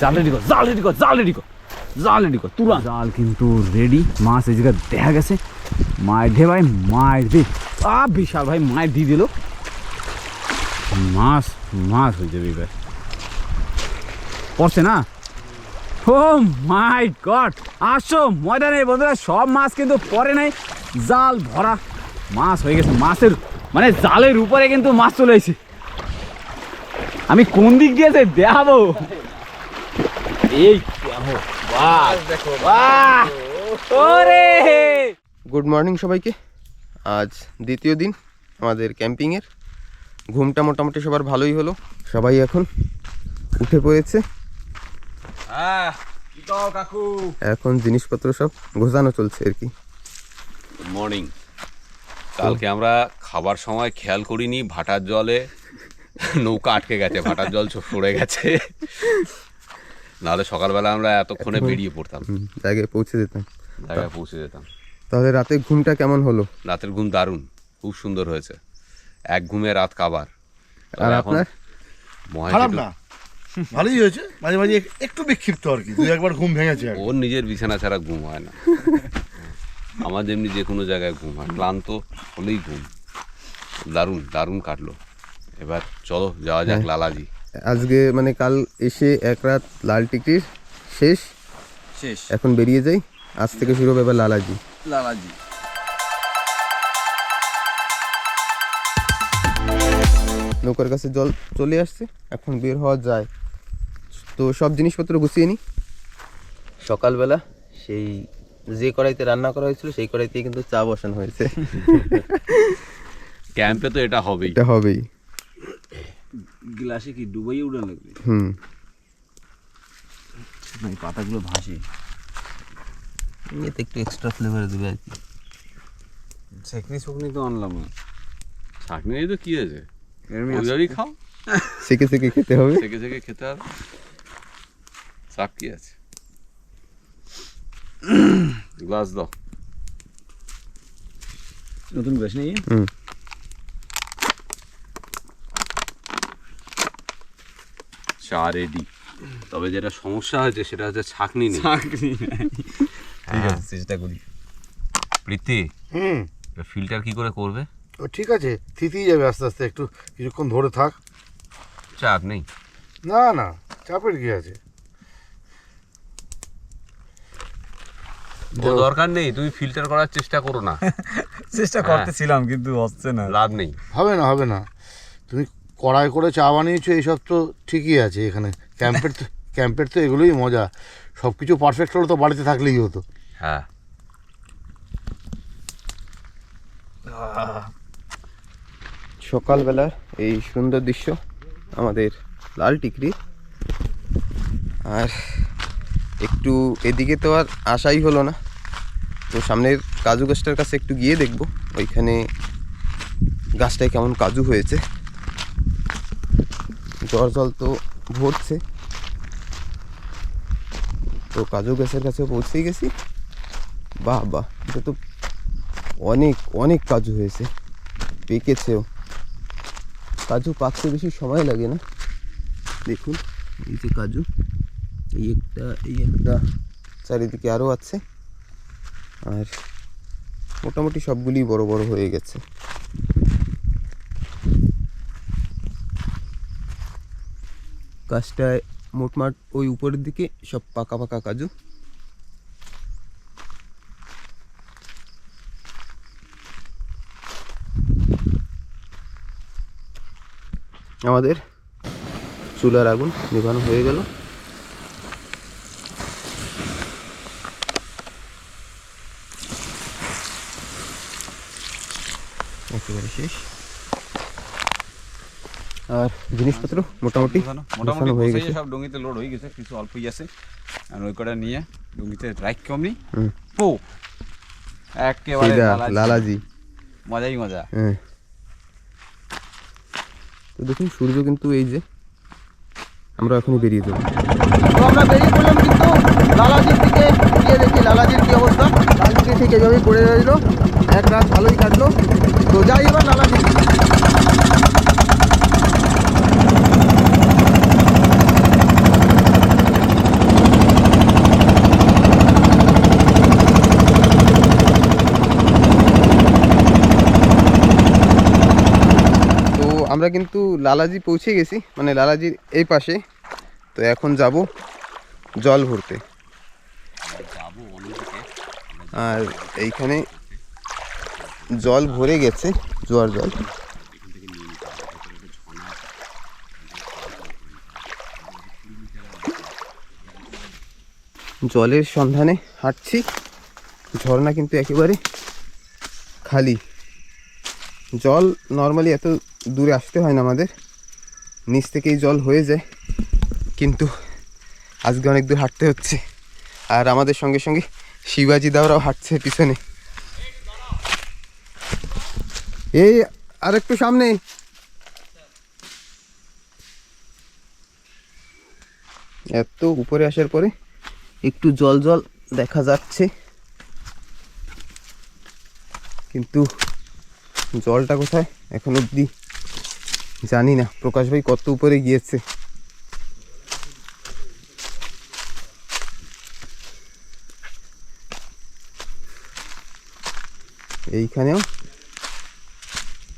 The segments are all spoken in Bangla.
জাল রেডি কর, জাল রেডি কর, জাল রেডি কর, জাল রেডি কর তুরা। জাল কিন্তু রেডি, মাছ এই জায়গায় দেখা গেছে। মায়ের দে ভাই, মায়ের দে। বিশাল ভাই মায়ের দিয়ে দিল। মাছ মাছ হয়ে যাবে এবার, পড়ছে না? ও মাই গড, আসো ময়দানে বন্ধুরা, সব মাছ কিন্তু পরে নাই, জাল ভরা মাছ হয়ে গেছে। মাছের মানে জালের উপরে কিন্তু মাছ চলে এসেছে। আমি কোন দিক দিয়েছে দেখাবো, এই দেখো। গুড মর্নিং সবাইকে। আজ দ্বিতীয় দিন আমাদের ক্যাম্পিংয়ের। ঘুমটা মোটামুটি সবার ভালোই হলো, সবাই এখন উঠে পড়েছে। এখন জিনিসপত্র সব গোছানো চলছে আর কি। Good morning. কালকে আমরা খাবার সময় খেয়াল করিনি, ভাটার জলে নৌকা আটকে গেছে, ভাটার জল সরে গেছে, নাহলে সকালবেলা আমরা এতক্ষণে বেরিয়ে পড়তাম, জায়গায় পৌঁছে যেতাম। তাহলে রাতে ঘুমটা কেমন হলো? রাতের ঘুম দারুণ, খুব সুন্দর হয়েছে। এক ঘুমে রাত কাবার। আর আপনার? খারাপ না, ভালোই হয়েছে। মাঝে মাঝে একটু বিক্ষিপ্ত আর কি, দুই একবার ঘুম ভেঙেছে। ওর নিজের বিছানা ছাড়া ঘুম হয় না, আমার যেমনি যে কোনো জায়গায় ঘুম হয়, ক্লান্ত হলেই ঘুম। দারুণ দারুণ কাটলো। এবার চলো যাওয়া যাক লালাজি। আজকে মানে কাল এসে এক রাত লাল টিকির শেষ, এখন বেরিয়ে যাই। আজ থেকে শুরু হবে এবার লালাজি। নৌকার কাছে জল চলে আসছে, এখন বের হওয়া যায়। তো সব জিনিসপত্র গুছিয়ে নিই। সকালবেলা সেই যে কড়াইতে রান্না করা হয়েছিল সেই কড়াইতেই কিন্তু চা বসানো হয়েছে। ক্যাম্পে তো এটা হবেই, এটা হবেই। গ্লাসে কি ডুবাই উড়ান লাগবে? এই পাতাগুলো ভাসে, এতে একটু এক্সট্রা ফ্লেভার দেবে আর কি। ছাকনি শুকনি তো আনলাম না। ছাকনি তো কি আছে, ওইভাবেই খাও। সেকে সেকে খেতে হবে, সেকে সেকে খেতে হবে, চাপ কি আছে। গ্লাস দাও, নতুন গ্লাস নেই। চা রেডি। তবে যেটা সমস্যা হয়েছে সেটা হচ্ছে ছাকনি নেই। ঠিক আছে, চেষ্টা করি। প্রীতি, ফিল্টার কি করে করবে? ও ঠিক আছে, থিতিয়ে যাবে আস্তে আস্তে, একটু কিছুক্ষণ ধরে থাক। চাপ নেই? না না, চাপের কি আছে। ও দরকার নেই, তুমি ফিল্টার করার চেষ্টা করো না। চেষ্টা করতেছিলাম কিন্তু হচ্ছে না, লাভ নেই। হবে না হবে না, তুমি কড়াই করে চা বানিয়েছো, এইসব তো ঠিকই আছে। এখানে ক্যাম্পের তো এগুলোই মজা। সব কিছু পারফেক্ট হলে তো বাড়িতে থাকলেই হতো। হ্যাঁ, সকালবেলার এই সুন্দর দৃশ্য আমাদের লাল টিকরি। আর একটু এদিকে তো আর আসাই হলো না, তো সামনের কাজু গাছটার কাছে একটু গিয়ে দেখব ওইখানে গাছটায় কেমন কাজু হয়েছে। জল তো ভরছে, তো কাজু গাছের কাছে পৌঁছেই গেছি। বাহ বাহ, এটা তো অনেক অনেক কাজু হয়েছে, পেকেছেও। কাজু পাকতে বেশি সময় লাগে না। দেখুন এই যে কাজু, এই একটা চারিদিকে আরও আছে। আর মোটামুটি সবগুলি বড় বড় হয়ে গেছে। গাছটায় মোটমাট ওই উপরের দিকে সব পাকা পাকা কাজু। আমাদের চুলার আগুন নেভানো হয়ে গেল। একেবারে শেষ। আর জিনিসপত্র মোটামুটি হয়ে গেছে, সব ডঙ্গিতে লোড হয়ে গেছে, কিছু অল্পই আছে। আর ওই কটা নিয়ে ডঙ্গিতে রাইখ কমনি পো, একেবারে লালাজি, মজাই মজা। হ্যাঁ, তো দেখুন সূর্য কিন্তু এই যে, আমরা এখনই বেরিয়ে যাবো। তো আমরা বেরিয়ে পড়লাম কিন্তু লালাজির দিকে। গিয়ে দেখি লালাজির কি অবস্থা। লালাজি ঠিক এভাবেই পড়ে রইল, এক রাত ভালোই কাটলো। তো যাই এবার লালাজি। কিন্তু লালাজি পৌঁছে গেছি, মানে লালাজির এই পাশে। তো এখন যাব জল ভরতে। আর এইখানে জল ভরে গেছে, জোয়ার জল। জলের সন্ধানে হাঁটছি। ঝর্ণা কিন্তু একেবারে খালি। জল নর্মালি এত দূরে আসতে হয় না আমাদের, নিচ থেকেই জল হয়ে যায়, কিন্তু আজকে অনেক দূর হাঁটতে হচ্ছে। আর আমাদের সঙ্গে সঙ্গে শিবাজি দাওরাও হাঁটছে পিছনে। এই আর একটু সামনে। এত উপরে আসার পরে একটু জল জল দেখা যাচ্ছে, কিন্তু জলটা কোথায় এখন অবধি জানি না। প্রকাশ ভাই কত উপরে গিয়েছে। এইখানেও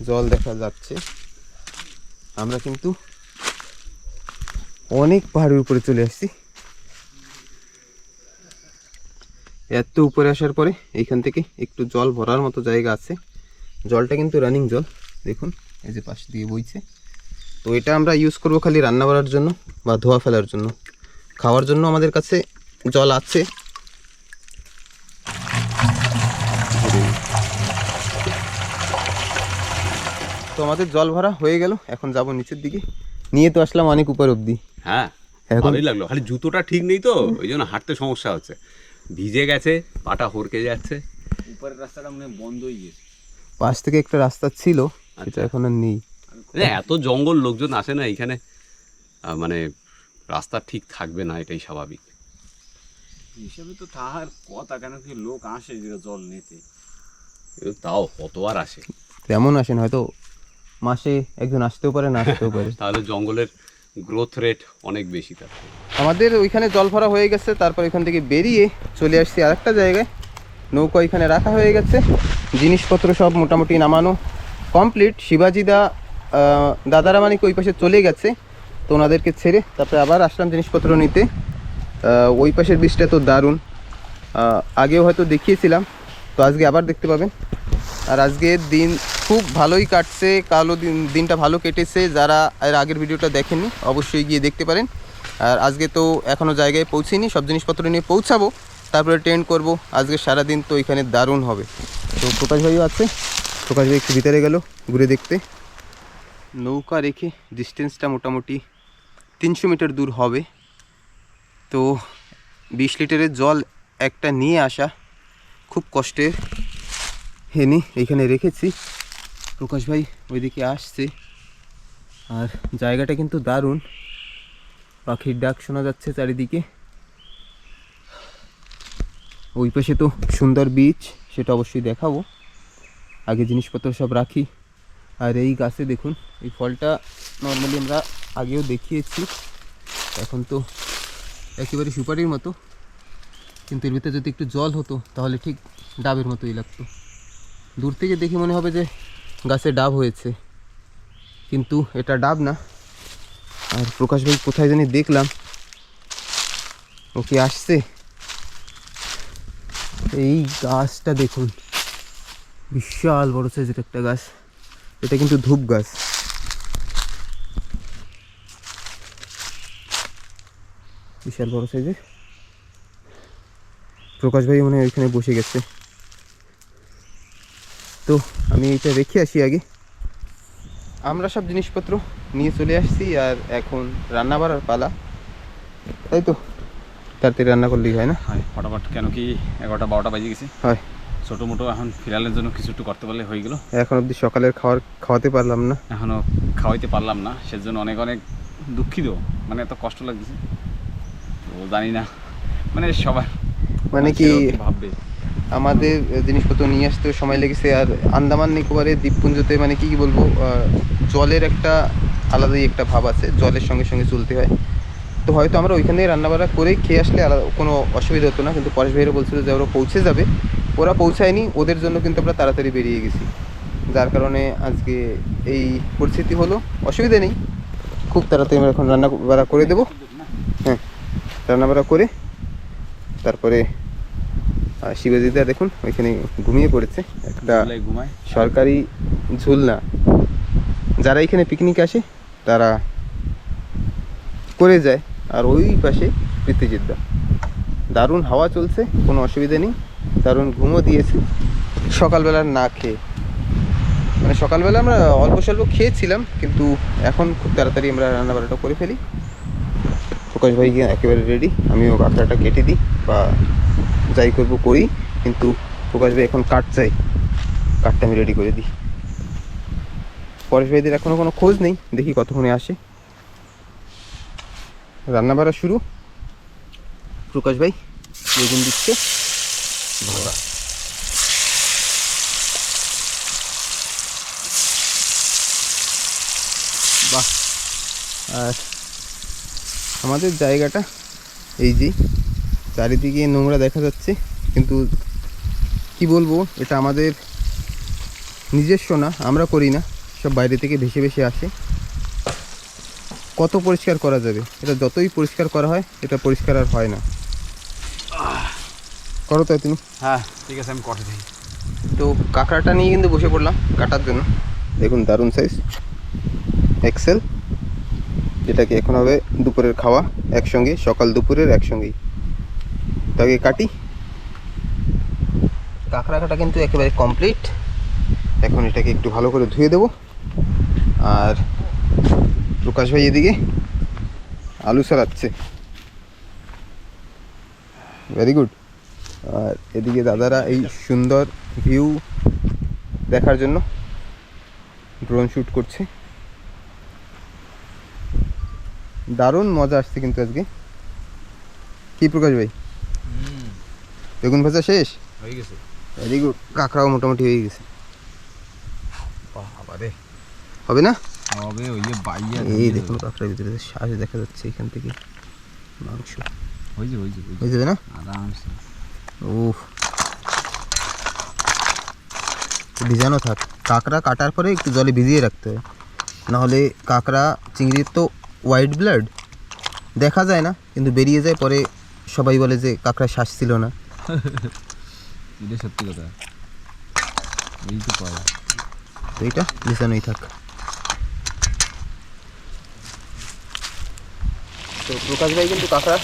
জল দেখা যাচ্ছে। আমরা কিন্তু অনেক পাহাড়ের উপরে চলে আসছি। এত উপরে আসার পরে এইখান থেকে একটু জল ভরার মতো জায়গা আছে। জলটা কিন্তু রানিং জল, দেখুন এই যে পাশ দিয়ে বইছে। তো এটা আমরা ইউজ করব খালি রান্না করার জন্য বা ধোয়া ফেলার জন্য। খাওয়ার জন্য আমাদের কাছে জল আছে। তো আমাদের জল ভরা হয়ে গেল, এখন যাব নিচের দিকে। নিয়ে তো আসলাম অনেক উপর অবধি। হ্যাঁ, এখন ভালোই লাগলো, খালি জুতোটা ঠিক নেই তো, ওই জন্য হাঁটতে সমস্যা হচ্ছে। ভিজে গেছে, পাটা হরকে যাচ্ছে। উপরের রাস্তাটা মানে বন্ধ হয়ে গেছে। পাশ থেকে একটা রাস্তা ছিল, সেটা এখন আর নেই। এত জঙ্গল, লোকজন আসে না এইখানে, মানে রাস্তা ঠিক থাকবে না, এটাই স্বাভাবিক। হিসেবে তো তাহার কথা, কেন কি লোক আসে যে জল নিতে, কিন্তু তাও কতবার আসে? তেমন আসেন, হয়তো মাসে একজন আসতেও পারে, না আসতেও পারে। তাহলে জঙ্গলের গ্রোথ রেট অনেক বেশি। তার আমাদের ওইখানে জল ভরা হয়ে গেছে, তারপর ওইখান থেকে বেরিয়ে চলে আসছি আরেকটা জায়গায়। নৌকা এখানে রাখা হয়ে গেছে, জিনিসপত্র সব মোটামুটি নামানো কমপ্লিট। শিবাজিদা দাদারা মানে কি ওই পাশে চলে গেছে, তো ওনাদেরকে ছেড়ে তারপরে আবার আসলাম জিনিসপত্র নিতে। ওই পাশের বীজটা তো দারুণ, আগেও হয়তো দেখিয়েছিলাম, তো আজকে আবার দেখতে পাবেন। আর আজকের দিন খুব ভালোই কাটছে, কালো দিনটা ভালো কেটেছে। যারা এর আগের ভিডিওটা দেখেননি অবশ্যই গিয়ে দেখতে পারেন। আর আজকে তো এখনও জায়গায় পৌঁছিনি, সব জিনিসপত্র নিয়ে পৌঁছাবো, তারপরে ট্রেন্ড করব। আজকে সারাদিন তো এখানে দারুণ হবে। তো প্রকাশ ভাইও আছে, প্রকাশ ভাই একটু ভিতরে গেল ঘুরে দেখতে। নৌকা রেখে ডিস্টেন্সটা মোটামুটি 300 মিটার দূর হবে। তো 20 লিটারের জল একটা নিয়ে আসা খুব কষ্টের। হেনি এইখানে রেখেছি, প্রকাশ ভাই ওইদিকে আসছে। আর জায়গাটা কিন্তু দারুণ, পাখির ডাক শোনা যাচ্ছে চারিদিকে। ওই পাশে তো সুন্দর বিচ, সেটা অবশ্যই দেখাবো। আগে জিনিসপত্র সব রাখি। আর এই গাছে দেখুন, এই ফলটা নর্মালি আমরা আগেও দেখিয়েছি, এখন তো একেবারে সুপারির মতো, কিন্তু এর ভিতরে যদি একটু জল হতো তাহলে ঠিক ডাবের মতোই লাগতো। দূর থেকে দেখে মনে হবে যে গাছে ডাব হয়েছে, কিন্তু এটা ডাব না। আর প্রকাশ ভাই কোথায় জানি দেখলাম, ওকে আসছে। এই গাছটা দেখুন, বিশাল বড় সাইজের একটা গাছ। এটা কিন্তু ধূপ গাছ। বিশাল বড় সাইজের। প্রকাশ ভাই মনে হয় ওইখানে বসে গেছে। তো আমি এটা রেখে আসি আগে। আমরা সব জিনিসপত্র নিয়ে চলে আসছি, আর এখন রান্না বাড়ার পালা, তাই তো? তাড়াতাড়ি রান্না করলেই হয় না? হয় ফটাফট, কেন কি 11টা 12টা বাজে গেছে। হয়, ছোটো মোটো এখন ফিরালের জন্য কিছু একটু করতে পারলে হয়ে গেল। এখন অবধি সকালের খাওয়াতে পারলাম না, এখনও খাওয়াইতে পারলাম না, সেজন্য অনেক অনেক দুঃখিত। মানে এত কষ্ট লাগছে, তো জানি না মানে সবার মানে কি ভাববে। আমাদের জিনিসপত্র নিয়ে আসতেও সময় লেগেছে। আর আন্দামান নিকোবরের দ্বীপপুঞ্জতে মানে কি বলবো, জলের একটা আলাদাই একটা ভাব আছে, জলের সঙ্গে সঙ্গে চলতে হয়। তো হয়তো আমরা ওইখানে রান্নাবাড়া করে খেয়ে আসলে আলাদা কোনো অসুবিধা হতো না, কিন্তু পরেশ ভাইয়েরা বলছিল যে ওরা পৌঁছে যাবে, ওরা পৌঁছায়নি, ওদের জন্য কিন্তু আমরা তাড়াতাড়ি বেরিয়ে গেছি। যার কারণে আজকে এই পরিস্থিতি হলো। অসুবিধা নেই, খুব তাড়াতাড়ি আমরা এখন রান্না বাড়া করে দেবো। হ্যাঁ, রান্না বাড়া করে তারপরে শিবাজিদা দেখুন ওইখানে ঘুমিয়ে পড়েছে। একটা ঘুমায় সরকারি ঝুলনা যারা এখানে পিকনিক আসে তারা করে যায়। আর ওই পাশে প্রীতিজিদ্দা, দারুণ হাওয়া চলছে, কোনো অসুবিধা নেই, দারুণ ঘুমও দিয়েছে সকালবেলা না খেয়ে। মানে সকালবেলা আমরা অল্প স্বল্প খেয়েছিলাম, কিন্তু এখন খুব তাড়াতাড়ি আমরা রান্নাবান্নাটা করে ফেলি। প্রকাশ ভাই একেবারে রেডি, আমিও কাঁকড়াটা কেটে দিই বা যাই করবো করি, কিন্তু প্রকাশ ভাই এখন কাঠ চাই, কাঠটা আমি রেডি করে দিই। পরেশ ভাইদের এখনও কোনো খোঁজ নেই, দেখি কতক্ষণে আসে। রান্না বাড়া শুরু, প্রকাশ ভাই বেগুন দিচ্ছে। বাহ, আর আমাদের জায়গাটা এই যে চারিদিকে নোংরা দেখা যাচ্ছে, কিন্তু কি বলবো, এটা আমাদের নিজস্ব না, আমরা করি না, সব বাইরে থেকে ভেসে ভেসে আসে। কত পরিষ্কার করা যাবে, এটা যতই পরিষ্কার করা হয় এটা পরিষ্কার আর হয় না। করো তাই তুমি। হ্যাঁ ঠিক আছে, আমি কটে দিই। তো কাঁকড়াটা নিয়ে কিন্তু বসে পড়লাম কাটার জন্য। দেখুন দারুণ সাইজ, এক্সেল, যেটাকে এখন হবে দুপুরের খাওয়া একসঙ্গে, সকাল দুপুরের একসঙ্গেই। তাকে কাটি। কাঁকড়া কাটা কিন্তু একেবারে কমপ্লিট। এখন এটাকে একটু ভালো করে ধুয়ে দেব। আর প্রকাশ ভাই এদিকে আলু সারাচ্ছে, ভেরি গুড। আর এদিকে দাদারা এই সুন্দর ভিউ দেখার জন্য ড্রোন শ্যুট করছে। দারুণ মজা আসছে কিন্তু আজকে। কি প্রকাশ ভাই, বেগুন ভাজা শেষ হয়ে গেছে? Very good. কাঁকড়াও মোটামুটি হয়ে গেছে। বাবা রে, হবে না? হবে। ওই যে বাইয়া এই দেখুন কাঁকড়ার ভিতরে শ্বাস দেখা যাচ্ছে, এখান থেকে মাংস হয়ে যাবে না? আরামসে। উফ, ভিজানো থাক। কাঁকড়া কাটার পরে একটু জলে ভিজিয়ে রাখতে হয়, নাহলে কাঁকড়া চিংড়ির তো হোয়াইট ব্লাড দেখা যায় না, কিন্তু বেরিয়ে যায়। পরে সবাই বলে যে কাঁকড়া শ্বাস ছিল না। এটা সত্যি কথা, এই তো পাওয়া। তো এইটা ভিজানোই থাক। তো প্রকাশ ভাই কিন্তু কাঁকড়া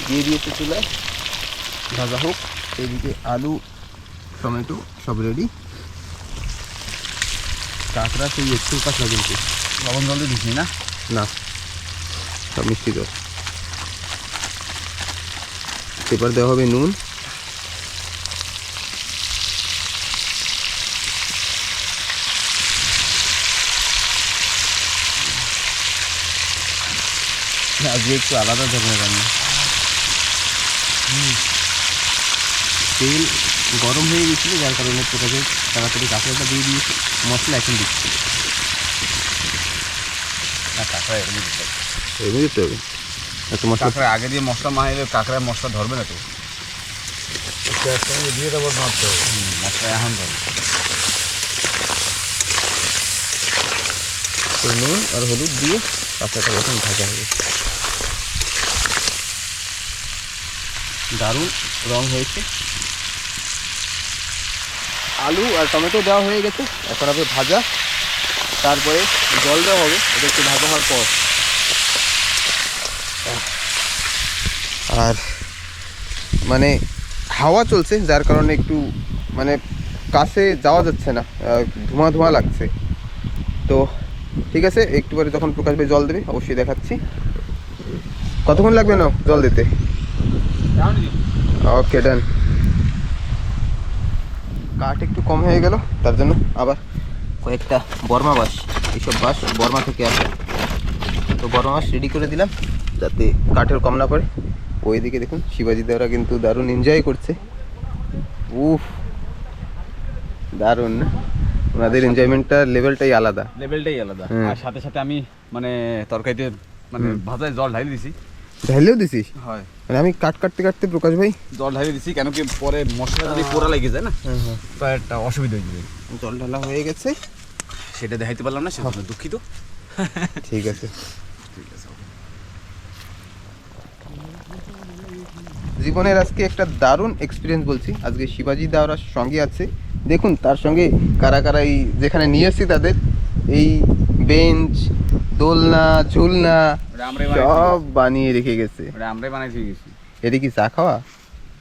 দিয়ে দিয়েছে চুলায়, ভাজা হোক। এদিকে আলু টমেটো সব রেডি। কাঁকড়া সেই একটু কাঁকড়া কিন্তু লবণ জল দিয়ে দিসনি না? না, সব মিষ্টি জল। এবার দেওয়া হবে নুন, আজকে একটু আলাদা ধরনের রান্না। তেল গরম হয়ে গেছিলো, যার কারণে প্রকাশে তাড়াতাড়ি কাঁকড়াটা দিয়ে দিয়েছে। মশলা এখন দিচ্ছি। না, কাঁকড়া এমনি দিতে হবে। এমনি দিতে হবে এত মশলা। কাঁকড়া আগে দিয়ে মশলা মারলে কাঁকড়ায় মশলা ধরবে না তো। একসঙ্গে দিয়ে আবার মারতে হবে। মশলা এখন ধরবে। তো নুন আর হলুদ দিয়ে কাঁকড়াটা এখন ভাজা হবে। দারুণ রং হয়েছে। আলু আর টমেটো দেওয়া হয়ে গেছে, এখন হবে ভাজা। তারপরে জল দেওয়া হবে, এটা একটু ভাজা হওয়ার পর। আর মানে হাওয়া চলছে, যার কারণে একটু মানে কাছে যাওয়া যাচ্ছে না, ধোঁয়া ধোঁয়া লাগছে। তো ঠিক আছে, একটু পরে যখন প্রকাশ ভাই জল দেবে অবশ্যই দেখাচ্ছি। কতক্ষণ লাগবে না জল দিতে? ওকে, ডান। কাঠ একটু কম হয়ে গেল, তার জন্য আবার কয়েকটা বর্মা বাঁশ, এইসব বাঁশ বর্মা থেকে আসে, তো বর্মা বাঁশ রেডি করে দিলাম যাতে কাঠের কম না পড়ে। ওইদিকে দেখুন শিবাজি দেওরা কিন্তু দারুণ এনজয় করছে। উফ, দারুণ না? ওনাদের এনজয়মেন্টটার লেভেলটাই আলাদা। লেভেলটাই আলাদা। আর সাথে সাথে আমি মানে তরকারিতে মানে ভাজায় জল ঢালি দিছি, ঢাইলেও দিছিস? হয় মানে আমি কাটতে কাটতে প্রকাশ ভাই জল ঢালিয়ে দিছি, কেন কি পরে মশলা যদি পোড়া লেগে যায় না হ্যাঁ তো একটা অসুবিধা হয়ে যাবে। জল ঢালা হয়ে গেছে। সেটা দেখাইতে পারলাম না, সেজন্য দুঃখিত। ঠিক আছে। ঠিক আছে। জীবনের আজকে একটা দারুণ এক্সপিরিয়েন্স বলছি। আজকে শিবাজি দা ওরা সঙ্গে আছে, দেখুন তার সঙ্গে কারা কারা এই যেখানে নিয়ে এসেছি তাদের এই বেঞ্চ, দোলনা, ঝুলনা ওটা আমরাই বানাইছি। সব বানিয়ে রেখে গেছে। ওটা আমরাই বানাইছি গেছি। এটা কি চা খাওয়া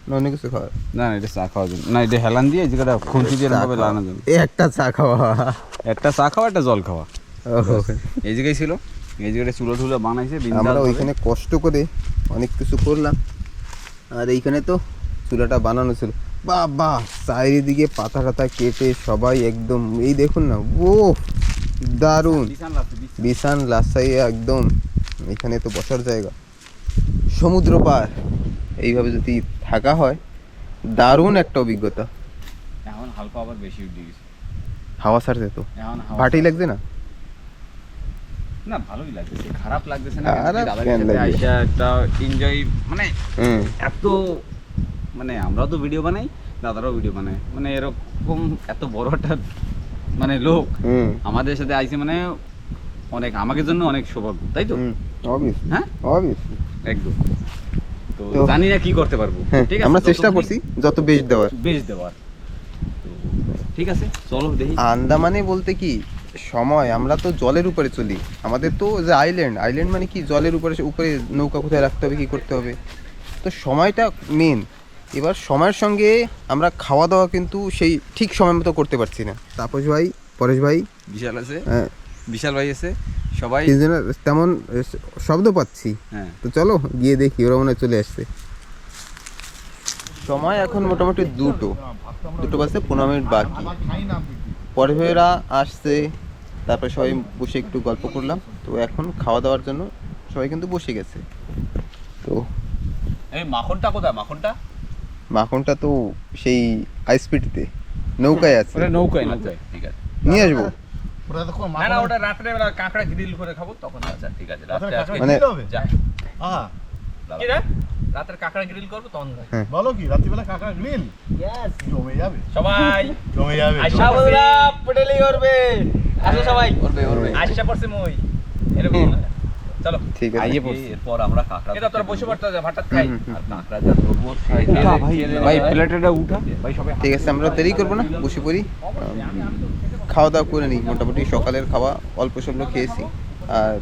না অন্য কিছু খাওয়া? না না, এটা চা খাওয়ার জন্য না, এটা হেলান দিয়ে এই জায়গাটা খুঁটি দিয়ে এরকম ভাবে লাগানোর জন্য। এই একটা চা খাওয়া। একটা চা খাওয়া, একটা জল খাওয়া। ওহো। এই জায়গায় ছিল, এই জায়গাটা চুলো টুলো বানাইছে আমরা বিন্দাস ওইখানে কষ্ট করে অনেক কিছু করলাম, আর এইখানে তো চুলাটা বানানো ছিল। বাবা চারিদিকে পাতা টাতা কেটে সবাই একদম এই দেখুন না, ও দারুণ বিশান লাসাইয়া একদম। এখানে তো বসার জায়গা, সমুদ্র পার, এইভাবে যদি থাকা হয় দারুণ একটা অভিজ্ঞতা। এখন হালকা আবার বেশি উঠে গেছে, হাওয়া ছাড়ছে তো, এখন হাওয়া- ভাটি লাগছে না? না ভালোই লাগতেছে, খারাপ লাগতেছে না। খারাপ দাদার কেন সাথে লাগবে? আইসা একটা এনজয়, মানে হুম এত, মানে আমরাও তো ভিডিও বানাই, দাদারাও ভিডিও বানায়, মানে এরকম এত বড় একটা মানে লোক হুম আমাদের সাথে আইছে, মানে অনেক আমাদের জন্য অনেক সৌভাগ্য, তাই তো? অবভিয়াস হ্যাঁ অবভিয়াস। একদম। তো তো- জানি না কি করতে পারবো, হ্যাঁ ঠিক আছে, আমরা চেষ্টা যতটুকু করছি যত বেশ দেওয়ার। বেশ দেওয়ার। তো ঠিক আছে, চলো দেখি। আন্দামানে বলতে কি সময়, আমরা তো জলের উপরে চলি, আমাদের তো যে আইল্যান্ড, আইল্যান্ড মানে কি জলের উপরে, উপরে নৌকা কোথায় রাখতে হবে, কি করতে হবে, তো সময়টা মেন। এবার সময়ের সঙ্গে আমরা খাওয়া দাওয়া কিন্তু সেই ঠিক সময় মতো করতে পারছি না। তাপস ভাই, পরেশ ভাই, বিশাল আছে, হ্যাঁ, বিশাল ভাই আছে, সবাই। তিনজনের তেমন শব্দ পাচ্ছি। হ্যাঁ তো চলো গিয়ে দেখি, ওরা মনে হয় চলে আসছে। সময় এখন মোটামুটি দুটো বাজতে 15 মিনিট বাকি। পরে ভাইয়েরা আসছে, তারপরে সবাই বসে একটু গল্প করলাম। তো এখন খাওয়া দাওয়ার জন্য সবাই কিন্তু বসে গেছে। তো এই মাখনটা কোথায়? মাখনটা মাখনটা তো সেই আইসপিটিতে নৌকায় আছে, ওটা নৌকায় না যায়, ঠিক আছে। নিয়ে আসবো। ওটা তো কোনো না না, ওটা রাত্রে বেলা কাঁকড়া গ্রিল করে খাবো তখন। আচ্ছা ঠিক আছে, রাত্রে আজকে মানে- যা। হ্যাঁ কি রে? রাতের কাঁকড়া গ্রিল করবো তখন খাই। বলো কি রাত্রিবেলা কাঁকড়া গ্রিল জমে যাবে, সবাই জমে যাবে। আশা বলরা পটেলি করবে, আসো সবাই করবে করবে, আশা করছে মই এরকম না। চলো ঠিক আছে। আইয়ে পড়ছি। এরপর আমরা কাঁকড়া এটা তোরা বসে পড়তে যা, ভাতটা খাই। আর কাঁকড়া যা ধরবো ভাই প্লেটটা উঠা ভাই, সবাই ঠিক আছে, আমরা দেরি করবো না, বসে পড়ি, খাওয়া দাওয়া করে নিই। মোটামুটি সকালের খাওয়া অল্প স্বল্প খেয়েছি, আর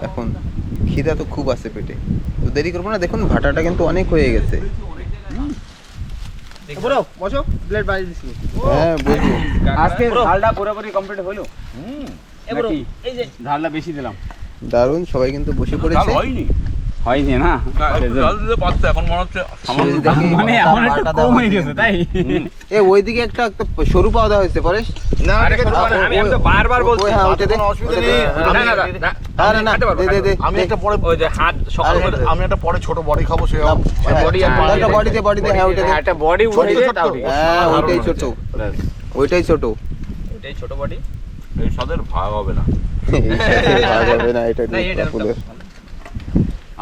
এখন খিদা তো খুব আছে পেটে, তো দেরি করবো না। দেখুন ভাটাটা কিন্তু অনেক হয়ে গেছে। হ্যাঁ বলবো। আজকে ঝালটা পুরোপুরি কমপ্লিট হলো। নাকি এই যে ঝালটা বেশি দিলাম? দারুণ, সবাই কিন্তু বসে পড়েছে। হয়নি হয়নি না, জল দিতে পারতো, এখন মনে হচ্ছে সামান্য শেষ দেখে মানে এখন একটু কম হয়ে গেছে, তাই? এ ওইদিকে একটা একটা সরু পাওয়া দেওয়া হয়েছে পরেশ। না আরে ঠিক আছে, আমি তো বারবার বলছি। ওই, হ্যাঁ, ওইটা দে। কোনো অসুবিধা ওইটা নেই। দে। না না না, না, আরে না, খাইতে পারবো, দে, দে, দে, আমি দে। একটা পরে ওই যে হাত সকাল আরে, করে আমি একটা পরে ছোট বডি খাবো, সে হ্যাঁ, body আর হ্যাঁ, body একটা দে। বডিতে, হ্যাঁ ওইটা দে। একটা বডি ছোট উঠে ছোট। তাও ঠিক আছে। হ্যাঁ ওইটাই ছোট, ওইটাই ছোট। এটাই ছোট বডি। এই সাদের ভাগ হবে না। এই সাথে ভাগ হবে না, এটা না নিয়ে এটা কাকুদের।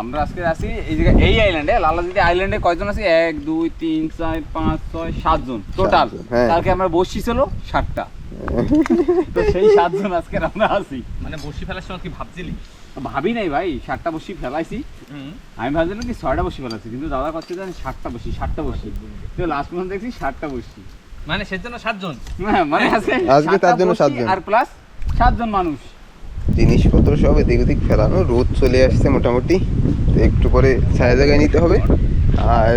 আমরা আজকে আসি এই জায়গায়, এই আইল্যান্ডে, লালাদিদি আইল্যান্ডে কয়জন আছি? 1 2 3 4 5 6 7 জন টোটাল। 7 জন, হ্যাঁ। কালকে আমরা বসি ছিল 7টা, তো সেই 7 জন আজকে আমরা আছি। মানে বসি ফেলার সময় কি ভাবছিলি? ভাবি নাই ভাই, 7টা বসি ফেলাইছি। আমি ভাবছিলাম কি 6টা বসি ফেলাইছি, কিন্তু দাদা কচ্ছে যে 7টা বসি, তো লাস্ট পর্যন্ত দেখছি 7টা বসি। মানে সেজন্য 7 জন। হ্যাঁ, মানে আজকে আজকে 7টা তার জন্য বসি 7 জন। আর প্লাস 7 জন মানুষ। জিনিসপত্র সব এদিক ওদিক ফেলানো, রোদ চলে আসছে মোটামুটি, তো একটু পরে ছায়া জায়গায় নিতে হবে। আর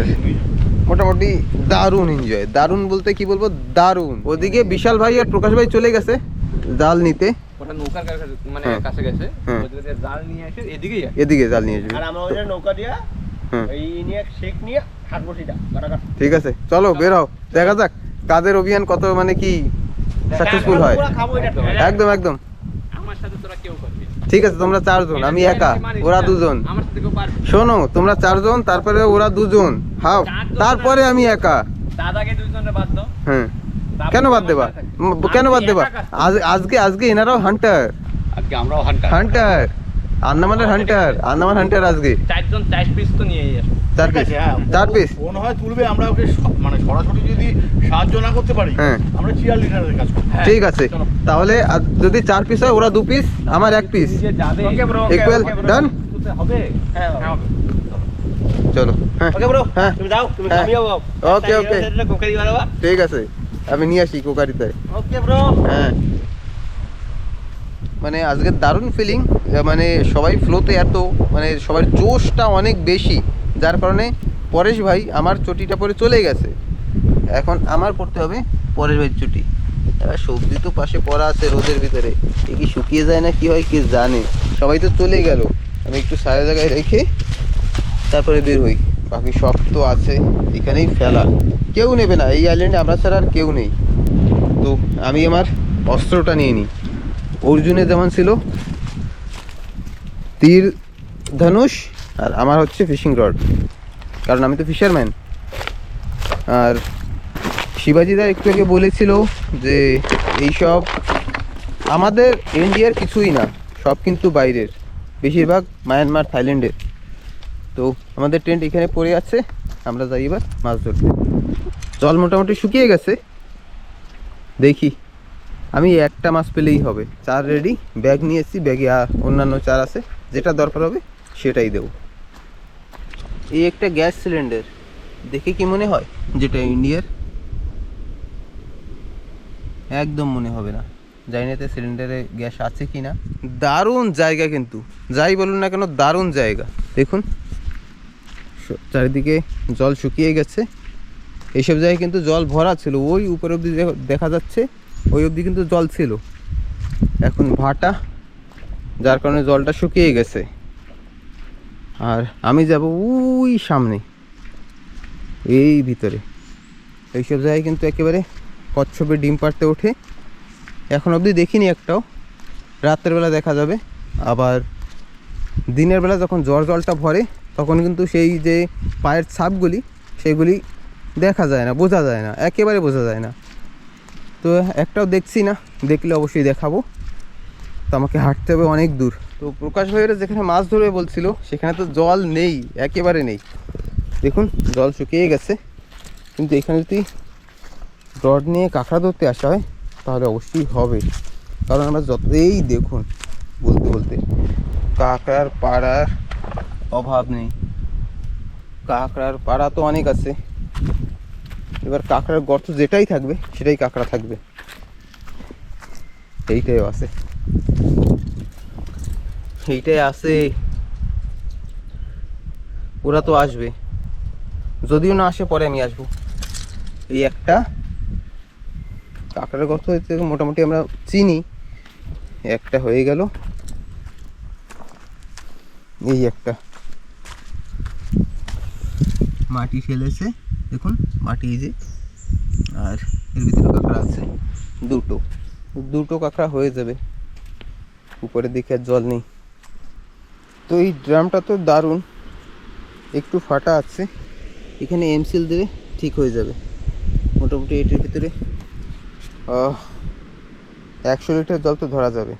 মোটামুটি দারুণ এনজয়, দারুণ বলতে কি বলবো, দারুণ। ওদিকে বিশাল ভাই আর প্রকাশ ভাই চলে গেছে জাল নিতে, ওটা নৌকার কাছে মানে হ্যাঁ। কাছে গেছে, হ্যাঁ। ওদিকে থেকে জাল নিয়ে এসে এদিকেই যায়। এদিকে জাল নিয়ে আসবে। আর আমরা ওই যে নৌকা দিয়া হুম। এই নিয়ে শেক নিয়ে হাট বসিটা কাটাকাট ঠিক আছে, চলো বের হও, দেখা যাক কাদের অভিযান কত মানে কি সাকসেসফুল হয়। পুরা খাবো এটা তো একদম একদম আমার সাথে তোরা কেউ করবি না। ঠিক আছে, তোমরা 4 জন, আমি একা, ওরা 2 জন। আমার সাথে কেউ পারবি না। শোনো, তোমরা 4 জন, তারপরে ওরা 2 জন, হাও, তারপরে আমি একা। দাদাকে 2 জনের বাদ দাও। হ্যাঁ, কেন বাদ দেবা? কেন বাদ দেবা? আজকে এনারাও হান্টার, আজকে আমরাও হান্টার। হান্টার আন্দামান হান্টার আজকে 4 পিস তো নিয়েই আসবো। 4 পিস, হ্যাঁ, 4 পিস। মনে হয় তুলবে, আমরা ওকে মানে সরাসরি যদি সাহায্য না করতে পারি, হ্যাঁ। আমরা চিয়ার লিডারের কাজ করবো। হ্যাঁ, ঠিক আছে, চলো। তাহলে যদি 4 পিস হয় ওরা 2 পিস, আমার 1 পিস, যে যাবে ওকে ব্রো, ইকুয়াল ডান। হবে। হ্যাঁ হবে। চলো, হ্যাঁ ওকে ব্রো, হ্যাঁ তুমি যাও, তুমি হ্যাঁ। আমিও ওকে, ওকে। কোকারি বানাবা। ঠিক আছে, আমি নিয়ে আসি কোকারিতে। Okay bro. হ্যাঁ, মানে আজকে দারুণ ফিলিং, মানে সবাই ফ্লোতে এত, মানে সবার জোশটা অনেক বেশি, যার কারণে পরেশ ভাই আমার চটিটা পরে চলে গেছে। এখন আমার পড়তে হবে পরেশ ভাইয়ের চটি। এবার সবজি তো পাশে পড়া আছে রোদের ভিতরে, এ কি শুকিয়ে যায় না কি হয় কে জানে। সবাই তো চলে গেল, আমি একটু সারা জায়গায় রেখে তারপরে বের হই। বাকি সব তো আছে এখানেই ফেলা, কেউ নেবে না এই আইল্যান্ডে, আমরা ছাড়া আর কেউ নেই। তো আমি আমার অস্ত্রটা নিয়ে নিই। অর্জুনে যেমন ছিল তীর ধনুষ, আর আমার হচ্ছে ফিশিং রড, কারণ আমি তো ফিশারম্যান। আর শিবাজিদা একটু আগে বলেছিল যে এইসব আমাদের ইন্ডিয়ার কিছুই না, সব কিন্তু বাইরের, বেশিরভাগ মায়ানমার, থাইল্যান্ডের। তো আমাদের টেন্ট এখানে পড়ে আছে, আমরা যাই এবার মাছ ধরতে। জল মোটামুটি শুকিয়ে গেছে, দেখি আমি একটা মাছ পেলেই হবে। চার রেডি, ব্যাগ নিয়েছি, ব্যাগে অন্যান্য চার আছে, যেটা দরকার হবে সেটাই দেব। এই একটা গ্যাস সিলিন্ডার, দেখে কি মনে হয় যেটা ইন্ডিয়ার? একদম মনে হবে না, জানি না এতে সিলিন্ডারে গ্যাস আছে কি না। দারুণ জায়গা কিন্তু, যাই বলুন না কেন দারুণ জায়গা। দেখুন চারিদিকে জল শুকিয়ে গেছে, এইসব জায়গায় কিন্তু জল ভরা ছিল, ওই উপরে অবধি দেখা যাচ্ছে, ওই অবধি কিন্তু জল ছিল, এখন ভাটা, যার কারণে জলটা শুকিয়ে গেছে। আর আমি যাব ওই সামনে, এই ভিতরে, এইসব জায়গায় কিন্তু একেবারে কচ্ছপের ডিম পাড়তে ওঠে। এখন অবধি দেখিনি একটাও, রাতের বেলা দেখা যাবে। আবার দিনের বেলা যখন জলটা ভরে তখন কিন্তু সেই যে পায়ের ছাপগুলি সেগুলি দেখা যায় না, বোঝা যায় না, একেবারে বোঝা যায় না। তো একটাও দেখছি না, দেখলে অবশ্যই দেখাবো। তো আমাকে হাঁটতে হবে অনেক দূর। তো প্রকাশ ভাইয়েরা যেখানে মাছ ধরবে বলছিল সেখানে তো জল নেই, একেবারে নেই। দেখুন জল শুকিয়ে গেছে, কিন্তু এখানে যদি রড নিয়ে কাঁকড়া ধরতে আসা হয় তাহলে অবশ্যই হবে, কারণ আমরা যতই দেখুন বলতে বলতে কাঁকড়ার পাড়ার অভাব নেই। কাঁকড়ার পাড়া তো অনেক আছে, এবার কাঁকড়ার গর্ত যেটাই থাকবে সেটাই কাঁকড়া থাকবে, এইটাই আছে, এইটাই আছে। ওরা তো আসবে, যদিও না আসে পরে আমি আসবো। এই একটা কাঁকড়ার গর্ত হইতে মোটামুটি আমরা চিনি, একটা হয়ে গেল, এই একটা মাটি ফেলেছে, দেখুন মাটি এই যে, আর এর ভিতরে কাঁকড়া আছে দুটো কাঁকড়া হয়ে যাবে, উপরের দিকে আর জল নেই। তো এই ড্রামটা তো দারুণ, একটু ফাটা আছে, এখানে এমসিল দেবে ঠিক হয়ে যাবে। মোটামুটি এটির ভিতরে 100 লিটার জল তো ধরা যাবে।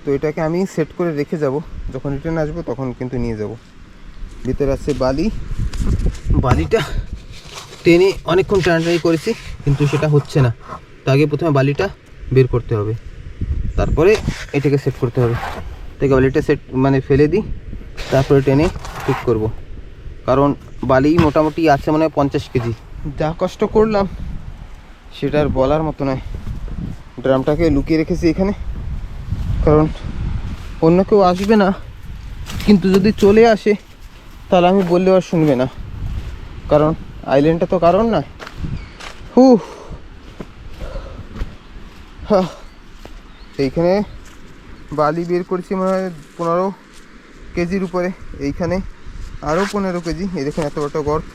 তো এটাকে আমি সেট করে রেখে যাব, যখন রিটার্ন আসবো তখন কিন্তু নিয়ে যাব। ভিতরে আছে বালিটা টেনে অনেকক্ষণ টানাটানি করেছি, কিন্তু সেটা হচ্ছে না। তো আগে প্রথমে বালিটা বের করতে হবে, তারপরে এটাকে সেট করতে হবে। থেকে বালিটা সেট মানে ফেলে দিই, তারপরে টেনে ঠিক করব, কারণ বালি মোটামুটি আছে মনে হয় 50 কেজি। যা কষ্ট করলাম সেটা আর বলার মতো নয়। ড্রামটাকে লুকিয়ে রেখেছি এখানে, কারণ অন্য কেউ আসবে না, কিন্তু যদি চলে আসে তাহলে আমি বললেও আর শুনবে না, কারণ আইল্যান্ডটা তো কারণ না। এইখানে বালি বের করেছি মনে হয় 15 কেজির উপরে, এইখানে আরও 15 কেজি। এই দেখুন এত বড় গর্ত,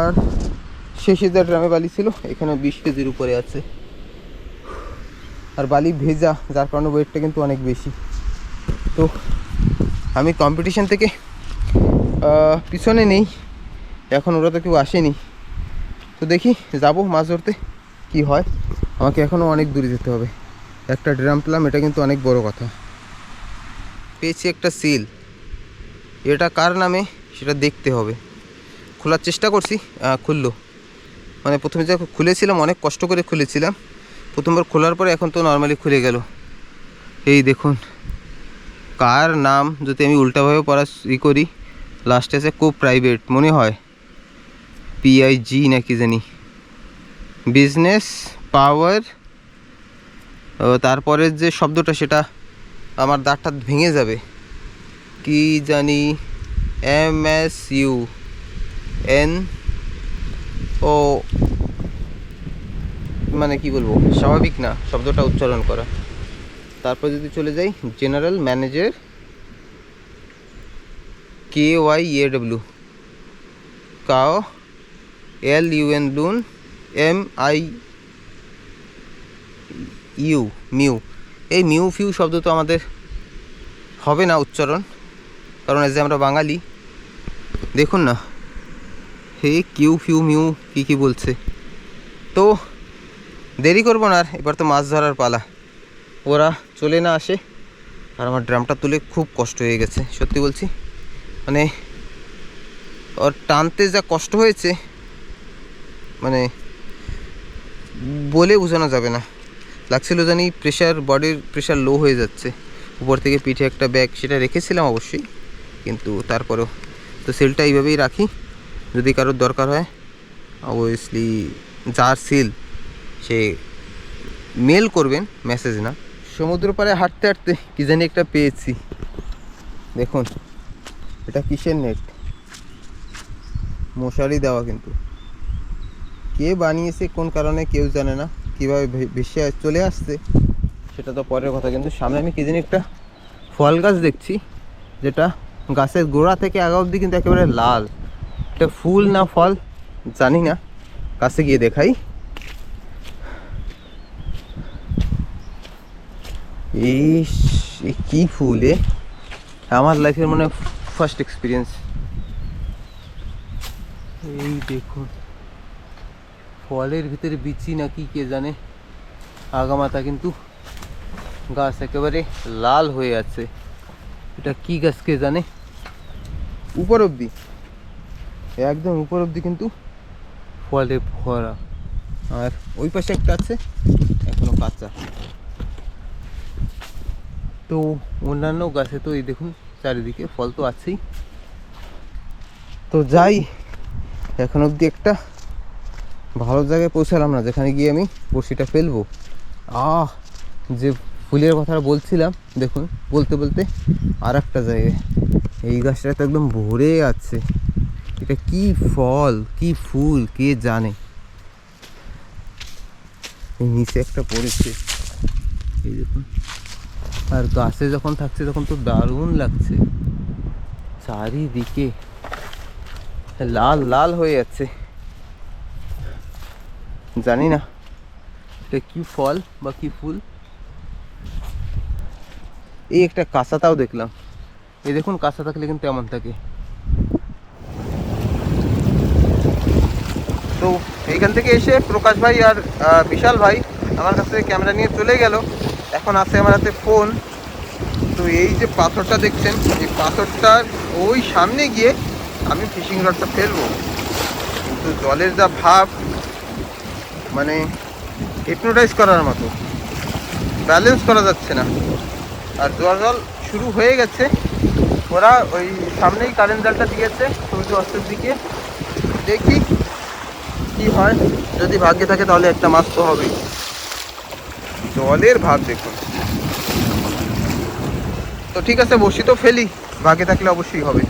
আর শেষে যা ড্রামে বালি ছিল এখানে 20 কেজির উপরে আছে। আর বালি ভেজা, যার কারণে ওয়েটটা কিন্তু অনেক বেশি। তো আমি কম্পিটিশান থেকে পিছনে নেই, এখন ওরা তো কেউ আসেনি। তো দেখি যাব মাছ ধরতে, কি হয়। আমাকে এখনও অনেক দূরে যেতে হবে। একটা ড্রাম পেলাম, এটা কিন্তু অনেক বড় কথা। পেয়েছি একটা সিল। এটা কার নামে সেটা দেখতে হবে। খোলার চেষ্টা করছি, খুললো। মানে প্রথমে যে খুলেছিলাম অনেক কষ্ট করে খুলেছিলাম, প্রথমবার খোলার পরে এখন তো নর্মালি খুলে গেল। এই দেখুন কার নাম যদি আমি উল্টাভাবে পড়া করি, লাস্টে আছে কো প্রাইভেট মনে হয়, PIG নাকি জানি, বিজনেস পাওয়ার। তারপরের যে শব্দটা সেটা আমার দাঁতটা ভেঙে যাবে, কি জানি, MSUNO, মানে কি বলবো, স্বাভাবিক না শব্দটা উচ্চারণ করা। তারপর যদি চলে যাই জেনারেল ম্যানেজার, KYAW, কাও, LUN লুন, MIU মিউ। এই মিউ ফিউ শব্দ তো আমাদের হবে না উচ্চারণ, কারণ এই যে আমরা বাঙালি। দেখুন না, হে কিউ ফিউ মিউ কী কী বলছে। তো দেরি করবো না আর, এবার তো মাছ ধরার পালা। ওরা চলে না আসে, আর আমার ড্রামটা তুলে খুব কষ্ট হয়ে গেছে, সত্যি বলছি। মানে ওর টানতে যা কষ্ট হয়েছে, মানে বলে বোঝানো যাবে না। লাগছিল জানি বডির প্রেশার লো হয়ে যাচ্ছে। উপর থেকে পিঠে একটা ব্যাগ সেটা রেখেছিলাম অবশ্যই, কিন্তু তারপরেও তো সিলটা এইভাবেই রাখি, যদি কারোর দরকার হয় অবভিয়াসলি যার সিল সে মেল করবেন, মেসেজ না। সমুদ্র পাড়ে হাঁটতে হাঁটতে কী জানি একটা পেয়েছি। দেখুন এটা কিসের নেট, মশারি দেওয়া, কিন্তু কে বানিয়েছে কোন কারণে কেউ জানে না, কীভাবে ভেসে চলে আসছে সেটা তো পরের কথা। কিন্তু সামনে আমি কী জানি একটা ফল গাছ দেখছি, যেটা গাছের গোড়া থেকে আগা অবধি কিন্তু একেবারে লাল। এটা ফুল না ফল জানি না, কাছে গিয়ে দেখাই। এই কি ফুল, আমার লাইফের মনে ফার্স্ট এক্সপিরিয়েন্স। এই দেখুন ফলের ভিতরে বিচি নাকি কে জানে, আগামাথা কিন্তু গাছ একেবারে লাল হয়ে আছে। এটা কি গাছ কে জানে, উপর অবধি একদম উপর অবধি কিন্তু ফলে ভরা। আর ওই পাশে একটা আছে এখনো কাঁচা। তো অন্যান্য গাছে তো এই দেখুন চারিদিকে ফল তো আছেই। তো যাই, এখন অবধি একটা ভালো জায়গায় পৌঁছালাম না যেখানে গিয়ে আমি বড়শিটা ফেলবো। যে ফুলের কথা বলছিলাম, দেখুন বলতে বলতে আর একটা জায়গায়, এই গাছটা তো একদম ভরে আছে। এটা কি ফল কি ফুল কে জানে। এই নিচে একটা পড়েছে, এই দেখুন। আর গাছে যখন থাকছে তখন তো দারুণ লাগছে, চারিদিকে লাল লাল হয়ে যাচ্ছে। জানি না এটা কি ফল বা কি ফুল। এই একটা কাঁচাতাও দেখলাম, এই দেখুন কাঁচা থাকলে কিন্তু এমন থাকে। তো এইখান থেকে এসে প্রকাশ ভাই আর বিশাল ভাই আমার কাছ থেকে ক্যামেরা নিয়ে চলে গেল। এখন আছে আমার হাতে ফোন। তো এই যে পাথরটা দেখছেন, এই পাথরটার ওই সামনে গিয়ে আমি ফিশিং রডটা ফেলবো, কিন্তু জলের যা ভাব, মানে হিপনোটাইজ করার মতো, ব্যালেন্স করা যাচ্ছে না। আর জল শুরু হয়ে গেছে। ওরা ওই সামনেই কারেন্ট জালটা দিয়েছে সূর্য অস্তের দিকে। দেখি কি হয়, যদি ভাগ্যে থাকে তাহলে একটা মাছ তো হবেই। জলের ভাব দেখুন। তো ঠিক আছে, বসি তো ফেলি, ভাগ্যে থাকলে অবশ্যই হবে।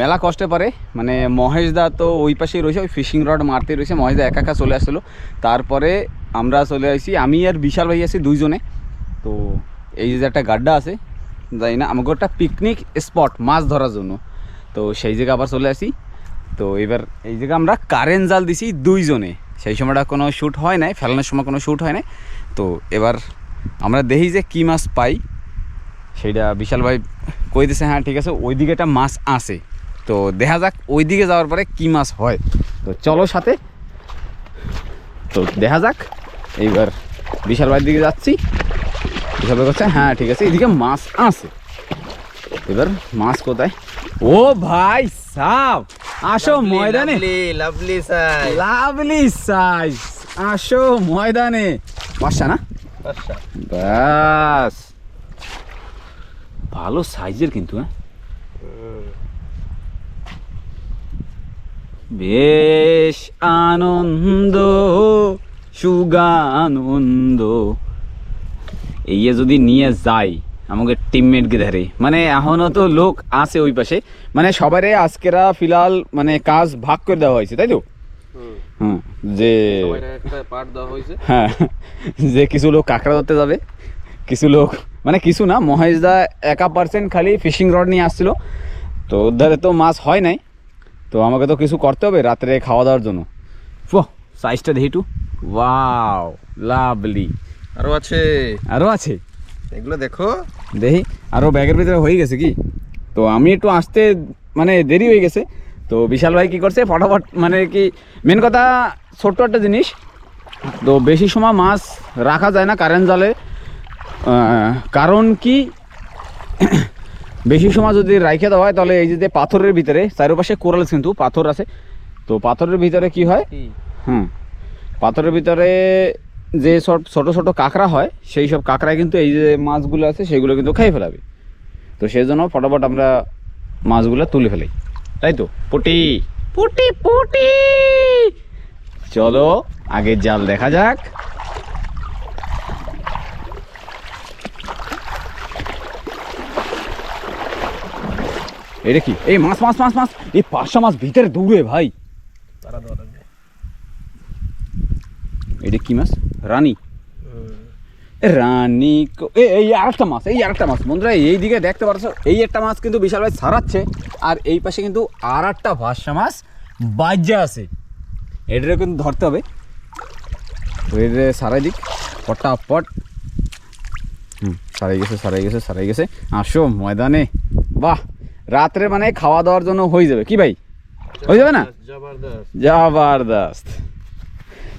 মেলা কষ্টে পারে, মানে মহেশদা তো ওই পাশেই রয়েছে, ওই ফিশিং রড মারতে রয়েছে। মহেশদা একা একা চলে আসছিলো, তারপরে আমরা চলে আসি, আমি আর বিশাল ভাই আছি দুইজনে। তো এই যে একটা গাড্ডা আছে, জানি না, আমাকে একটা পিকনিক স্পট মাছ ধরার জন্য, তো সেই জায়গায় আবার চলে আসি। তো এবার এই জায়গায় আমরা কারেন্ট জাল দিছি দুইজনে, সেই সময়টা কোনো শ্যুট হয় নাই, ফেলানোর সময় কোনো শ্যুট হয় নাই। তো এবার আমরা দেখি যে কী মাছ পাই, সেইটা বিশাল ভাই কই দিছে, হ্যাঁ ঠিক আছে ওই দিকে একটা মাছ আছে। তো দেখা যাক ওই দিকে যাওয়ার পরে কী মাছ হয়। তো চলো সাথে, তো দেখা যাক। এইবার বিশাল ভাইয়ের দিকে যাচ্ছি। হিসাবে করছে হ্যাঁ ঠিক আছে, এদিকে মাছ আছে। এবার মাছ কোথায়? ও ভাই সাব, আসো ময়দানে। Lovely size. লাভলি সাইজ, আসো ময়দানে। পাঁচটা না? আচ্ছা, ব্যাস, ভালো সাইজের কিন্তু। হ্যাঁ, বেশ আনন্দ, সুগানন্দ। এই যদি নিয়ে যাই আমাকে টিমমেটকে ধরে, মানে এখনও তো লোক আছে ওই পাশে, মানে সবারই আজকেরা ফিলহাল মানে কাজ ভাগ করে দেওয়া হয়েছে, তাই তো? হুম, যে হ্যাঁ, যে কিছু লোক কাঁকড়া ধরতে যাবে, কিছু লোক মানে কিছু না, মহেশদা একা পার্সেন্ট খালি ফিশিং রড নিয়ে আসছিল, তো ওধারে তো মাছ হয় নাই, তো আমাকে তো কিছু করতে হবে রাত্রে খাওয়া দাওয়ার জন্য। সাইজটা দেখি একটু, ওয়াও লাভলি। আরো আছে, আরও আছে, এগুলো দেখো। দেখি আরও ব্যাগের ভিতরে হয়ে গেছে কি? তো আমি একটু আসতে মানে দেরি হয়ে গেছে, তো বিশাল ভাই কী করছে ফটাফট, মানে কি মেন কথা ছোট্ট একটা জিনিস, তো বেশি সময় মাছ রাখা যায় না কারেন্ট জালে। কারণ কি বেশি সময় যদি রাইখে দেওয়া হয় তাহলে এই যে পাথরের ভিতরে চারপাশে কোরাল কিন্তু পাথর আছে, তো পাথরের ভিতরে কি হয়, পাথরের ভিতরে যে সব ছোটো ছোটো কাঁকড়া হয়, সেই সব কাঁকড়ায় কিন্তু এই যে মাছগুলো আছে সেগুলো কিন্তু খেয়ে ফেলাবে। তো সেই জন্য ফটাফট আমরা মাছগুলো তুলে ফেলি, তাই তো? পুটি পুটি পুটি, চলো আগে জাল দেখা যাক। এটা কি? এই মাছ মাছ মাছ মাছ, এই 5টা মাছ ভিতরে দৌড়ে ভাই। এটা কি মাছ? রানী, রানী এই আরেকটা মাছ, এই আরেকটা মাছ বন্ধুরা এই দিকে দেখতে পাচ্ছ, এই একটা মাছ কিন্তু বিশাল ভাই ছাড়াচ্ছে, আর এই পাশে কিন্তু আর একটা ভাষা মাছ বাজ্যা আছে, এটারও কিন্তু ধরতে হবে। তো এর সারাই দিক পটাপট। সারাই গেছে সারাই গেছে সারাই গেছে, আসো ময়দানে। বাহ, রাত্রে মানে খাওয়া দাওয়ার জন্য হয়ে যাবে কি ভাই? হয়ে যাবে না? জবরদস্ত।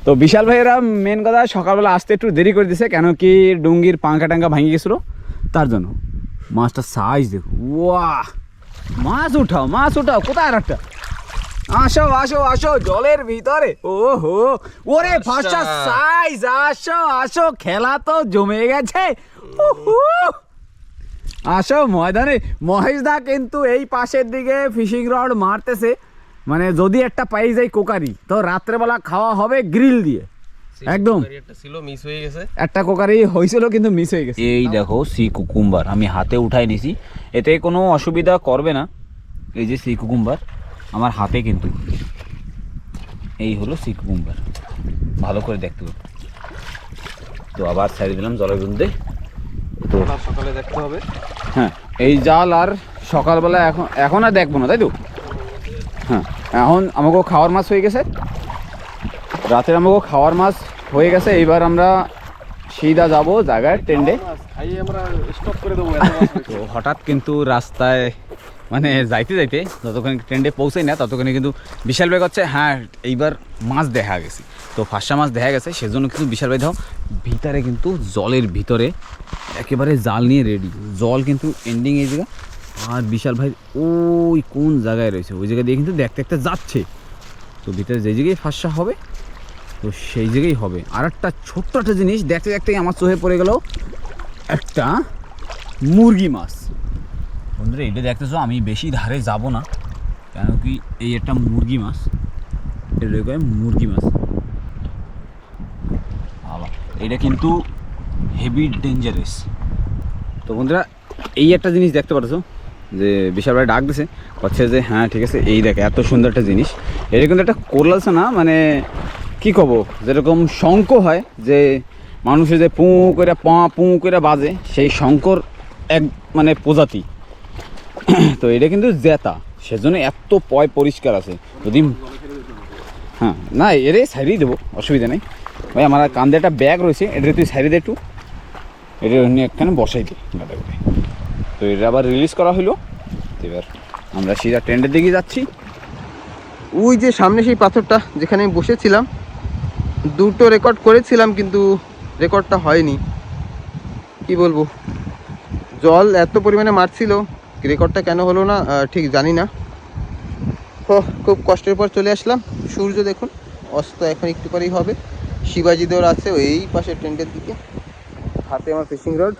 তো বিশাল ভাইয়েরা মেন কথা সকালবেলা আসতে একটু দেরি করে দিছে, কেন কি ডুঙ্গির পাঙ্খা টাঙ্কা ভেঙে গেছিলো, তার জন্য। মাছটা সাইজ দেখো, ওয়াহ, মাছ উঠাও মাছ উঠাও। কোথায় আর একটা? আসো আসো আসো জলের ভিতরে। ও হো, ওরে ফার্স্টটা সাইজ, আসো আসো, খেলা তো জমে গেছে। আসো ময়দানে। মহেশদা কিন্তু এই পাশের দিকে ফিশিং রড মারতেছে, মানে যদি একটা পাই যায় কোকারি, তো রাত্রেবেলা খাওয়া হবে গ্রিল দিয়ে একদম। একটা কোকারি হয়েছিল কিন্তু মিস হয়ে গেছে। এই দেখো সি কুকুম্বার আমি হাতে উঠাই নিছি, এতে কোনো অসুবিধা করবে না। এই যে সি কুকুম্বার আমার হাতে, কিন্তু এই হলো সি কুকুম্বার, ভালো করে দেখতে হবে। তো আবার ছেড়ে দিলাম জলের মধ্যে, তো সকালে দেখতে হবে। হ্যাঁ, এই জাল আর সকালবেলা এখন আর দেখবো না, তাই তো? হ্যাঁ, এখন আমাকেও খাওয়ার মাছ হয়ে গেছে, রাতের আমাকেও খাওয়ার মাছ হয়ে গেছে। এইবার আমরা সিধা যাবো জায়গায় টেন্ডে। তো হঠাৎ কিন্তু রাস্তায় মানে যাইতে যাইতে যতক্ষণ ট্রেন্ডে পৌঁছাই না ততক্ষণে কিন্তু বিশাল ভাই হচ্ছে হ্যাঁ এইবার মাছ দেখা গেছে। তো ফার্স্টটা মাছ দেখা গেছে, সেজন্য কিন্তু বিশাল ভাই দাও ভিতরে কিন্তু জলের ভিতরে একেবারে জাল নিয়ে রেডি। জল কিন্তু এন্ডিং এই জায়গা, আর বিশাল ভাই ওই কোন জায়গায় রয়েছে ওই জায়গা দিয়ে কিন্তু দেখতে দেখতে যাচ্ছে। তো ভিতরে যে জায়গায় ফার্স্টটা হবে তো সেই জায়গায় হবে। আর একটা ছোট্ট একটা জিনিস দেখতে দেখতেই আমার চোখে পড়ে গেল, একটা মুরগি মাছ। বন্ধুরা এটা দেখতেছো, আমি বেশি ধারে যাব না, কেন কি এই একটা মুরগি মাছ, এটা মুরগি মাছ। আবার এটা কিন্তু হেভি ডেঞ্জারাস। তো বন্ধুরা এই একটা জিনিস দেখতে পাচ্ছ যে বিশাল ভাই ডাক দিছে, হচ্ছে যে হ্যাঁ ঠিক আছে এই দেখে এত সুন্দর একটা জিনিস। এটা কিন্তু একটা কোরলালসা না, মানে কি কব, যেরকম শঙ্খ হয় যে মানুষের যে পুঁ করে পুঁ করে বাজে, সেই শঙ্কর এক মানে প্রজাতি। তো এটা কিন্তু জেতা, সেজন্য এত পরিষ্কার আছে। যদি হ্যাঁ না এরে সাইডেই দেবো, অসুবিধা নেই ভাই। আমার কান্দে একটা ব্যাগ রয়েছে, এটা তুই সাইডে দে একটু, এটা নিয়ে একখানে বসাই দিই গাদা করে। তো এটা আবার রিলিজ করা হলো। এবার আমরা সিধা ট্রেন্ডের দিকে যাচ্ছি। ওই যে সামনে সেই পাথরটা যেখানে আমি বসেছিলাম, দুটো রেকর্ড করেছিলাম কিন্তু রেকর্ডটা হয়নি। কি বলবো, জল এত পরিমাণে মারছিল, রেকর্ডটা কেন হলো না ঠিক জানি না। ও খুব কষ্টের পর চলে আসলাম। সূর্য দেখুন অস্ত এখন একটু পরেই হবে। শিবাজি দেওয়ার আছে এই পাশে টেন্টের দিকে। হাতে আমার ফিশিং রড,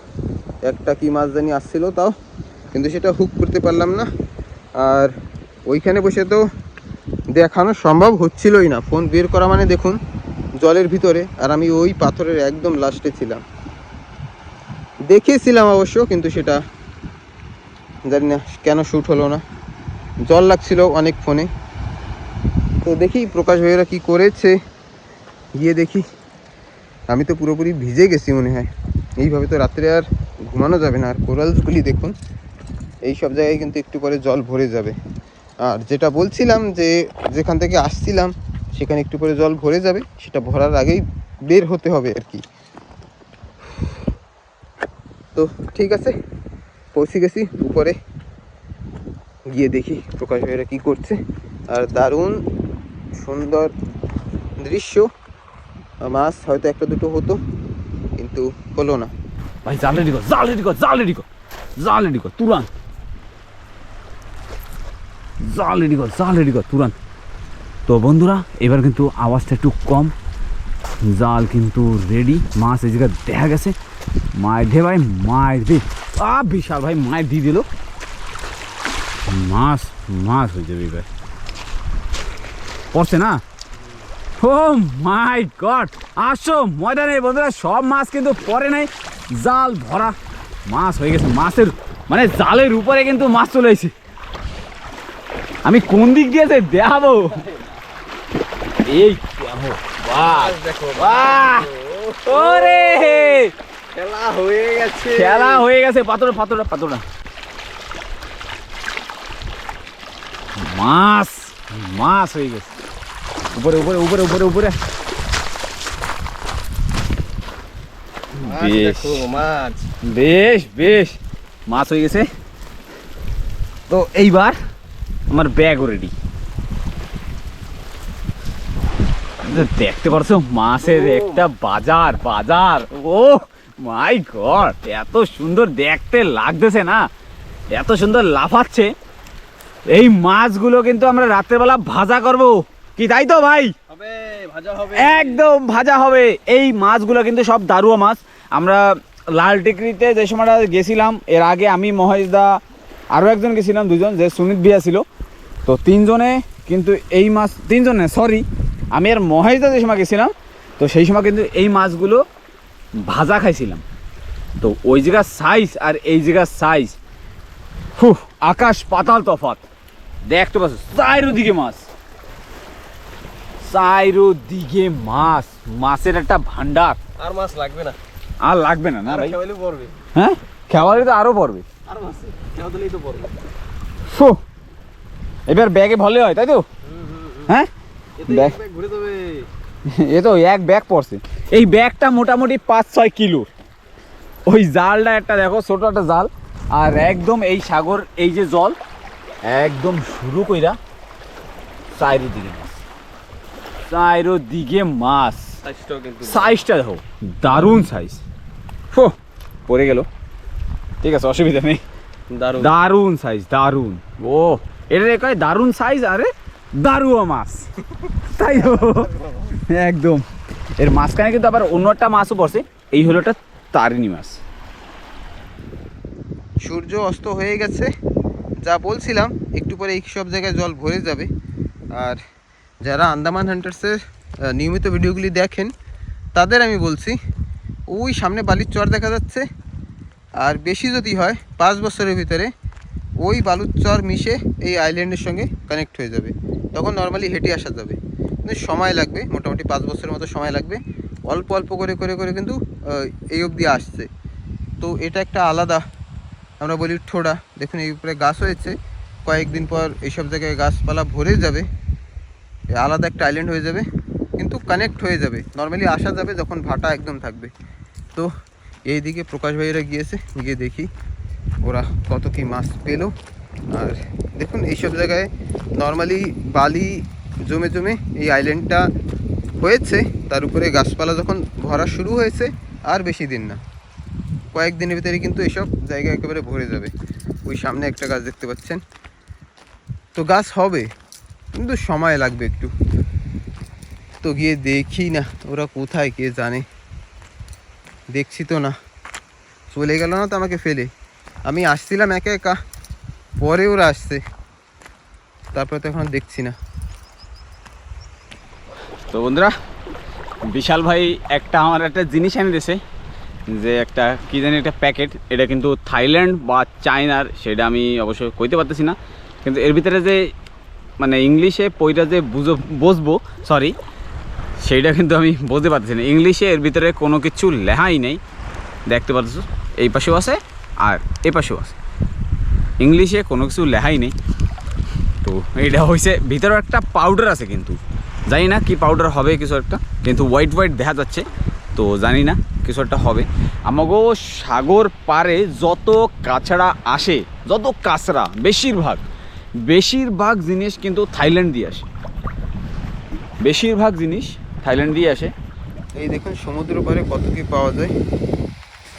একটা কি মাছ জানি আসছিল তাও, কিন্তু সেটা হুক করতে পারলাম না। আর ওইখানে বসে তো দেখানো সম্ভব হচ্ছিলই না, ফোন বের করা মানে দেখুন জলের ভিতরে, আর আমি ওই পাথরের একদম লাস্টে ছিলাম। দেখেছিলাম অবশ্য, কিন্তু সেটা জানি না কেন শ্যুট হলো না, জল লাগছিল অনেক ফোনে। তো দেখি প্রকাশ ভাইয়েরা কি করেছে, গিয়ে দেখি। আমি তো পুরোপুরি ভিজে গেছি মনে হয়, এইভাবে তো রাত্রে আর ঘুমানো যাবে না। আর কোরালসগুলি দেখুন, এই সব জায়গায় কিন্তু একটু পরে জল ভরে যাবে। আর যেটা বলছিলাম যে যেখান থেকে আসছিলাম সেখানে একটু পরে জল ভরে যাবে, সেটা ভরার আগেই বের হতে হবে আর কি। তো ঠিক আছে, পৌঁছে গেছি উপরে, গিয়ে দেখি প্রকাশ ভাইয়েরা কী করছে। আর দারুণ সুন্দর দৃশ্য, মাছ হয়তো একটা দুটো হতো কিন্তু হলো না। ভাই জাল রেডি কর, জাল রেডি কর, জাল রেডি কর, জাল রেডি কর তুরান, জাল রেডি কর, জাল রেডি কর তুরান। তো বন্ধুরা এবার কিন্তু আওয়াজটা একটু কম, জাল কিন্তু রেডি, মাছ এই জায়গায় দেখা গেছে। মায়ের দে ভাই, মায়ের দে, বিশাল ভাই মায়ের দিয়ে দিল, মাছ মাছ হয়ে যাবে এবার, পড়ছে না। ও মাই গড, আসো ময়দানে বন্ধুরা, সব মাছ কিন্তু পড়ে নাই, জাল ভরা মাছ হয়ে গেছে। মাছের মানে জালের উপরে কিন্তু মাছ চলে এসেছে। আমি কোন দিক দিয়েছে দেখাবো, এই দেখো, বাহ, ওরে খেলা হয়ে গেছে, খেলা হয়ে গেছে। পাথর পাথর পাথর, মাছ মাছ হয়ে গেছে, উপরে উপরে উপরে উপরে উপরে। বেশ মাছ বেশ বেশ মাছ হয়ে গেছে। তো এইবার আমার ব্যাগও রেডি। দেখতে পারছো মাছের একটা বাজার, বাজার, ও মাই গড, এত সুন্দর দেখতে লাগতেছে না, এত সুন্দর লাফাচ্ছে। এই মাছগুলো কিন্তু আমরা রাত্রেবেলা ভাজা করব, কি তাই তো ভাই? হবে, ভাজা হবে, একদম ভাজা হবে। এই মাছগুলো কিন্তু সব দারুয়া মাছ। আমরা লাল টিকরিতে যে সময়টা গেছিলাম, এর আগে আমি মহেশদা আরও একজন গেছিলাম, দুজন, যে সুমিত ভিয়া ছিল। তো তিনজনে কিন্তু এই মাছ, তিনজনে সরি, আমি আর মহেশদা যে সময় গেছিলাম, তো সেই সময় কিন্তু এই মাছগুলো ভাজা খাইছিলাম। তো ওই জায়গার সাইজ আর এই জায়গার সাইজ আকাশ পাতাল তফাৎ। দেখতে পাচ্ছ চারিদিকে মাছ, চারিদিকে মাছ, মাছের একটা ভান্ডার। আর মাছ লাগবে না, আর লাগবে না, না ভাই, খেয়ালে পড়বে, হ্যাঁ খেওয়ালে তো আরো পড়বে। আর মাছ খেয়াল দিলেই তো পড়বে। এবার ব্যাগে ভলে হয় তাই তো, হ্যাঁ ব্যাগ ঘুরে দেবে, এ তো এক ব্যাগ পড়ছে। এই ব্যাগটা মোটামুটি 5-6 কিলোর। ওই জালটা একটা দেখো, ছোট একটা জাল, আর একদম এই সাগর, এই যে জল একদম শুরু কইরা চারিদিকে মাছ, চারিদিকে মাছ। সাইজটাও কিন্তু সাইজটা দেখো, দারুণ সাইজ। পড়ে গেল, ঠিক আছে অসুবিধা নেই, দারুণ দারুণ সাইজ, দারুণ। ও এটা কয় দারুণ সাইজ, আরে দারুয়া মাছ, তাই তো একদম। এর মাঝখানে কিন্তু আবার অন্য একটা মাছও পড়ছে, এই হলো একটা তারিণী মাছ। সূর্য অস্ত হয়ে গেছে, যা বলছিলাম একটু পরে এই সব জায়গায় জল ভরে যাবে। আর যারা আন্দামান হান্টার্সের নিয়মিত ভিডিওগুলি দেখেন তাদের আমি বলছি, ওই সামনে বালির চর দেখা যাচ্ছে, আর বেশি যদি হয় 5 বছরের ভিতরে ওই বালুর চর মিশে এই আইল্যান্ডের সঙ্গে কানেক্ট হয়ে যাবে। তখন নর্মালি হেঁটে আসা যাবে, কিন্তু সময় লাগবে, মোটামুটি 5 বছরের মতো সময় লাগবে। অল্প অল্প করে করে করে কিন্তু এই অবধি আসছে। তো এটা একটা আলাদা, আমরা বলি ঠোড়া। দেখুন এই উপরে গাছ হয়েছে, কয়েকদিন পর এইসব জায়গায় গাছপালা ভরে যাবে, আলাদা একটা আইল্যান্ড হয়ে যাবে, কিন্তু কানেক্ট হয়ে যাবে। নর্মালি আসা যাবে যখন ভাটা একদম থাকবে। তো এই দিকে প্রকাশ ভাইয়েরা গিয়েছে, গিয়ে দেখি ওরা কত কি মাছ পেলো। আর দেখুন এইসব জায়গায় নর্মালি বালি জমে জমে এই আইল্যান্ডটা হয়েছে, তার উপরে গাছপালা যখন ভরা শুরু হয়েছে আর বেশি দিন না। কয়েকদিনের ভিতরে কিন্তু এসব জায়গা একেবারে ভরে যাবে। ওই সামনে একটা গাছ দেখতে পাচ্ছেন, তো গাছ হবে কিন্তু সময় লাগবে একটু। তো গিয়ে দেখি না ওরা কোথায়, কে জানে। দেখছি তো না, চলে গেল না তো আমাকে ফেলে। আমি আসছিলাম একা একা, পরে ওরা আসছে, তারপরে তো এখন দেখছি না। তো বন্ধুরা, বিশাল ভাই আমার একটা জিনিস এনে দিয়েছে, যে একটা কি জানি একটা প্যাকেট। এটা কিন্তু থাইল্যান্ড বা চায়নার, সেটা আমি অবশ্যই কইতে পারতেছি না, কিন্তু এর ভিতরে যে মানে ইংলিশে পইটা যে বসবো সরি, সেইটা কিন্তু আমি বুঝতে পারতেছি না। ইংলিশে এর ভিতরে কোনো কিছু লেখাই নেই, দেখতে পাচ্ছ, এই পাশেও আছে আর এই পাশেও আছে, ইংলিশে কোনো কিছু লেখাই নেই। তো এইটা হয়েছে, ভিতরে একটা পাউডার আছে, কিন্তু জানি না কি পাউডার হবে, কিছু একটা, কিন্তু হোয়াইট হোয়াইট দেখা যাচ্ছে, তো জানি না কিছু একটা হবে। আমাগো সাগর পাড়ে যত কাছড়া আসে, যত কাঁচড়া, বেশিরভাগ জিনিস কিন্তু থাইল্যান্ড দিয়ে আসে, বেশিরভাগ জিনিস থাইল্যান্ড দিয়ে আসে। এই দেখুন সমুদ্র পাড়ে কত কি পাওয়া যায়।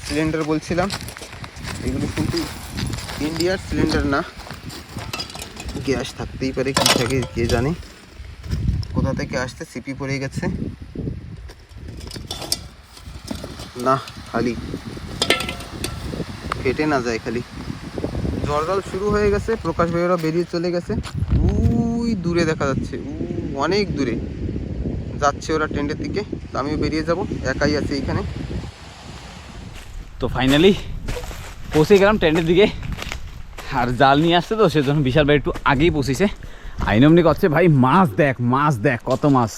সিলিন্ডার বলছিলাম, এগুলো কিন্তু ইন্ডিয়ার সিলিন্ডার না, গ্যাস থাকতেই পারে, কি থাকে কে জানে। কোথা থেকে আসতে, সিপি পড়ে গেছে না, খালি ফেটে না যায় খালি। জল শুরু হয়ে গেছে, প্রকাশ ভাই ওরা বেরিয়ে চলে গেছে, ওই দূরে দেখা যাচ্ছে, অনেক দূরে যাচ্ছে ওরা টেন্টের দিকে। তো আমিও বেরিয়ে যাব, একাই আছি এইখানে। তো ফাইনালি পৌঁছে গেলাম টেন্টের দিকে, আর জাল নিয়ে আসছে, তো সেজন্য বিশাল ভাই একটু আগেই পৌঁছেছে। আইনমনি করছে, ভাই মাছ দেখ কত মাছ,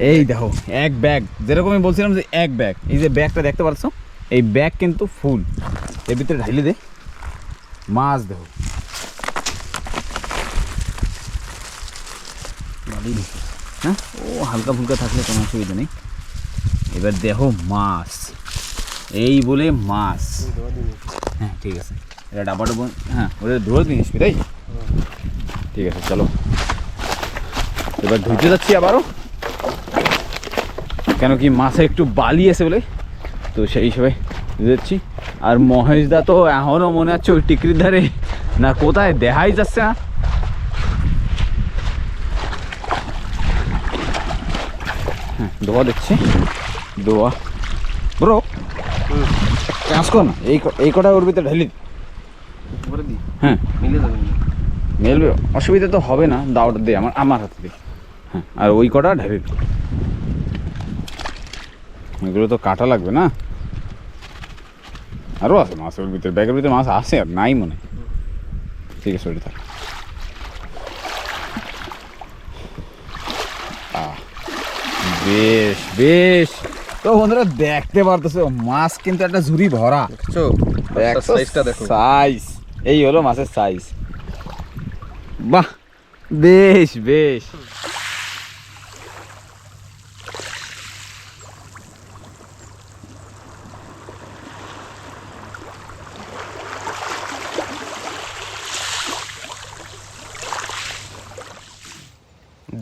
এই দেখো এক ব্যাগ, যেরকম আমি বলছিলাম যে এক ব্যাগ, এই যে ব্যাগটা দেখতে পাচ্ছ, এই ব্যাগ কিন্তু ফুল, এর ভিতরে ঢাইলে দে মাছ, দেখো হ্যাঁ, ও হালকা ফুলকা থাকলে কোনো অসুবিধা নেই। এবার দেখো মাছ, এই বলে মাছ, হ্যাঁ ঠিক আছে, এটা ডাবাটা হ্যাঁ ওটা ধরে নিস তাই, ঠিক আছে চলো। এবার ধুইতে যাচ্ছি আবারও, কেন কি মাছে একটু বালি আছে বলে, তো সেই হিসেবে যাচ্ছি। আর মহেশদা তো এখনও মনে হচ্ছে ওই টিকরির ধারে না কোথায়, দেখাই যাচ্ছে না। হ্যাঁ দোয়া দেখছি, দোয়া ব্রো কাজ কর না, এই কটা ওর ভিতরে ঢালি, হ্যাঁ মিলে যাবে। মেলবে, অসুবিধা তো হবে না, দাওটা দে আমার হাতে দে, হ্যাঁ আর ওই কটা ঢালি, এগুলো তো কাটা লাগবে না। আরও আছে মাছ ওর ভিতরে, ব্যাগের ভিতরে মাছ আছে, আর নাই মনে, ঠিক আছে ওটা থাক। বেশ তো বন্ধুরা দেখতে পারতেছো, মাছ কিন্তু একটা ঝুড়ি ভরা, দেখছো সাইজটা দেখো, সাইজ, এই হলো মাছের সাইজ। বাহ বেশ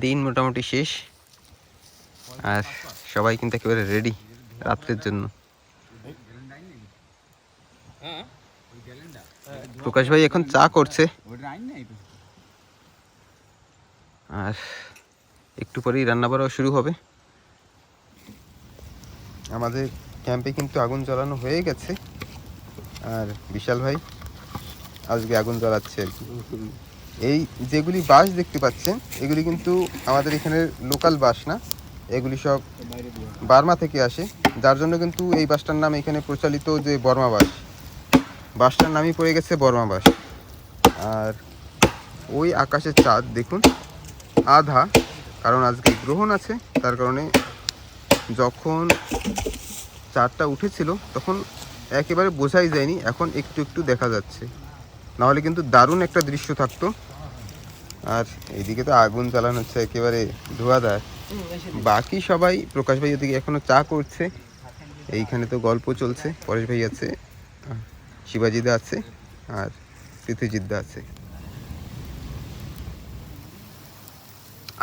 দিন মোটামুটি শেষ, আর সবাই কিন্তু একেবারে রেডি রাত্রের জন্য। প্রকাশ ভাই এখন চা করছে, আর একটু পরেই রান্না বাড়াও শুরু হবে। আমাদের ক্যাম্পে কিন্তু আগুন জ্বালানো হয়ে গেছে, আর বিশাল ভাই আজকে আগুন জ্বালাচ্ছে আর কি। এই যেগুলি বাঁশ দেখতে পাচ্ছেন, এগুলি কিন্তু আমাদের এখানের লোকাল বাঁশ না, এগুলি সব বার্মা থেকে আসে, যার জন্য কিন্তু এই বাঁশটার নাম এখানে প্রচলিত যে বর্মা বাঁশ, বাঁশটার নামই পড়ে গেছে বর্মা বাঁশ। আর ওই আকাশের চাঁদ দেখুন আধা, কারণ আজকে গ্রহণ আছে, তার কারণে যখন চাঁদটা উঠেছিল তখন একেবারে বোঝাই যায়নি, এখন একটু একটু দেখা যাচ্ছে, নাহলে কিন্তু দারুণ একটা দৃশ্য থাকতো। আর এইদিকে তো আগুন জ্বালানো হচ্ছে একেবারে ধোঁয়াধার। বাকি সবাই, প্রকাশ ভাই ওদিকে এখনো চা করছে, এইখানে তো গল্প চলছে, পরেশ ভাই আছে, শিবাজিদা আছে, আর পৃথ্বীজিদ্দা আছে।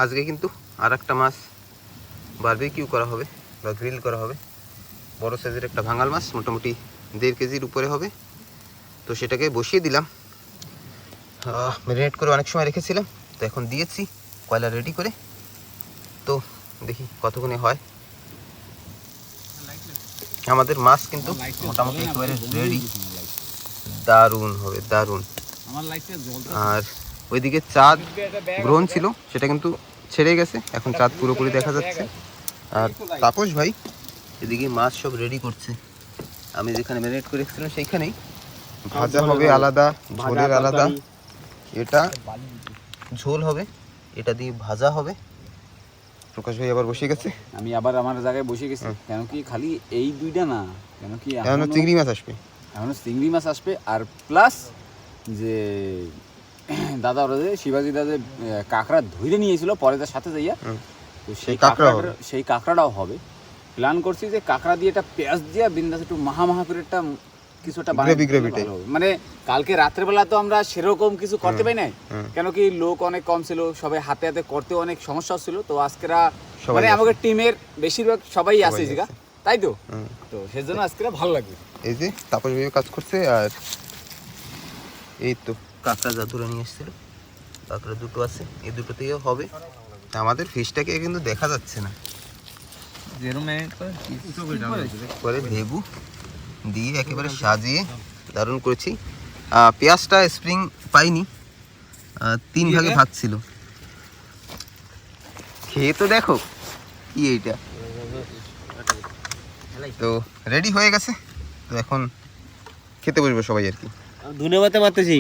আজকে কিন্তু আর একটা মাছ বারবিকিউ করা হবে বা গ্রিল করা হবে, বড় সাইজের একটা ভাঙাল মাছ, মোটামুটি 1.5 কেজির উপরে হবে। তো সেটাকে বসিয়ে দিলাম, ম্যারিনেট করে অনেক সময় রেখেছিলাম, তো এখন দিয়েছি কয়লা রেডি করে। তো দেখি কতক্ষণে হয়। আমাদের মাছ কিন্তু মোটামুটি একেবারে রেডি, দারুণ হবে দারুণ। আর ওইদিকে চাঁদ গ্রহণ ছিল, সেটা কিন্তু ছেড়ে গেছে, এখন চাঁদ পুরোপুরি দেখা যাচ্ছে। আর তাপস ভাই এদিকে মাছ সব রেডি করছে। আমি যেখানে ম্যারিনেট করে রেখেছিলাম সেইখানেই ভাজা হবে আলাদা, ঝোলের আলাদা। এটা ঝোল হবে, এটা দিয়ে ভাজা হবে। প্রকাশ ভাই আবার বসে গেছে, আমি আবার আমার জায়গায় বসে গেছি। কেন কি খালি এই দুইটা না, কেন কি এখন চিংড়ি মাছ আসবে, এখনো চিংড়ি মাছ আসবে। আর প্লাস যে দাদা ওরা যে শিবাজি দাদা কাঁকড়া ধুইতে নিয়েছিল পরে তার সাথে যাইয়া, তো সেই সেই কাঁকড়াটাও হবে। প্ল্যান করছি যে কাঁকড়া দিয়ে একটা পেঁয়াজ দিয়ে বিন্দাস একটু মাহা করে একটা কিছুটা মানে কালকে রাত্রেবেলা তো আমরা সেরকম কিছু করতে পারি নাই, কেন কি লোক অনেক কম ছিল, সবাই হাতে হাতে করতে অনেক সমস্যা ছিল। তো আজকেরা মানে আমাদের টিমের বেশিরভাগ সবাই আছে জিগা, তাই তো তো সেজন্য আজকেরা ভালো লাগবে। এই যে তাপস ভাইও কাজ করছে। আর এই তো কাঁকড়া জাদুরা নিয়ে এসেছিল, কাঁকড়া দুটো আছে, এই দুটোতেও হবে। আমাদের ফিশটাকে কিন্তু দেখা যাচ্ছে না, পরে লেবু দিয়ে একেবারে সাজিয়ে দারুণ করেছি। পেঁয়াজটা স্প্রিং পাইনি, 3 ভাগে ভাগ ছিল। খেয়ে তো দেখো কি এইটা। তো রেডি হয়ে গেছে, তো এখন খেতে বসবো সবাই আর কি। ধন্যবাদ মারতেছি,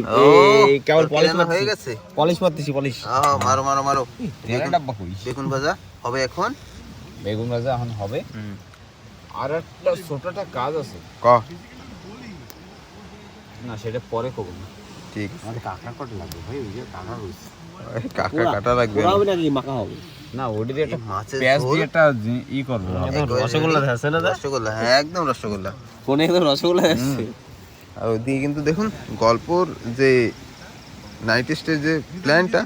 কেবল পলিশ হয়ে গেছে, পলিশ মারতেছি পলিশ। মারো মারো মারো। বেগুন ভাজা হবে এখন, বেগুন ভাজা এখন হবে। আর একটা ছোটটা কাজ আছে, না সেটা পরে করবো না। ঠিক আমাদের কাঁকড়া কটা লাগবে ভাই, ওই যে কাঁকড়া রয়েছে, কাঁকড়া কাটা লাগবে হবে নাকি মাখা হবে? না ওটি দিয়ে একটা মাছের পেঁয়াজ দিয়ে একটা ই করবো। রসগোল্লা আছে না? রসগোল্লা, হ্যাঁ একদম রসগোল্লা। কোনে একদম রসগোল্লা আছে। আর ওদিকে কিন্তু দেখুন গল্পর যে নাইট স্টে যে প্ল্যানটা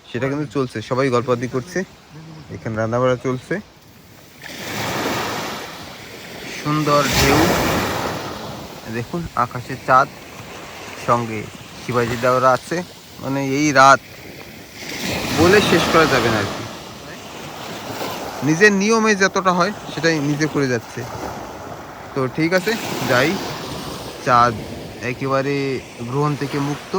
সেটা কিন্তু চলছে, সবাই গল্প আদি করছে, এখানে রান্নাবাড়া চলছে। সুন্দর ঢেউ, দেখুন আকাশে চাঁদ, সঙ্গে শিবাজি দাওরা আছে। মানে এই রাত বলে শেষ করা যাবে না আর কি। নিজের নিয়মে যতটা হয় সেটাই নিজে করে যাচ্ছে। তো ঠিক আছে যাই, চাঁদ একেবারে গ্রহণ থেকে মুক্ত,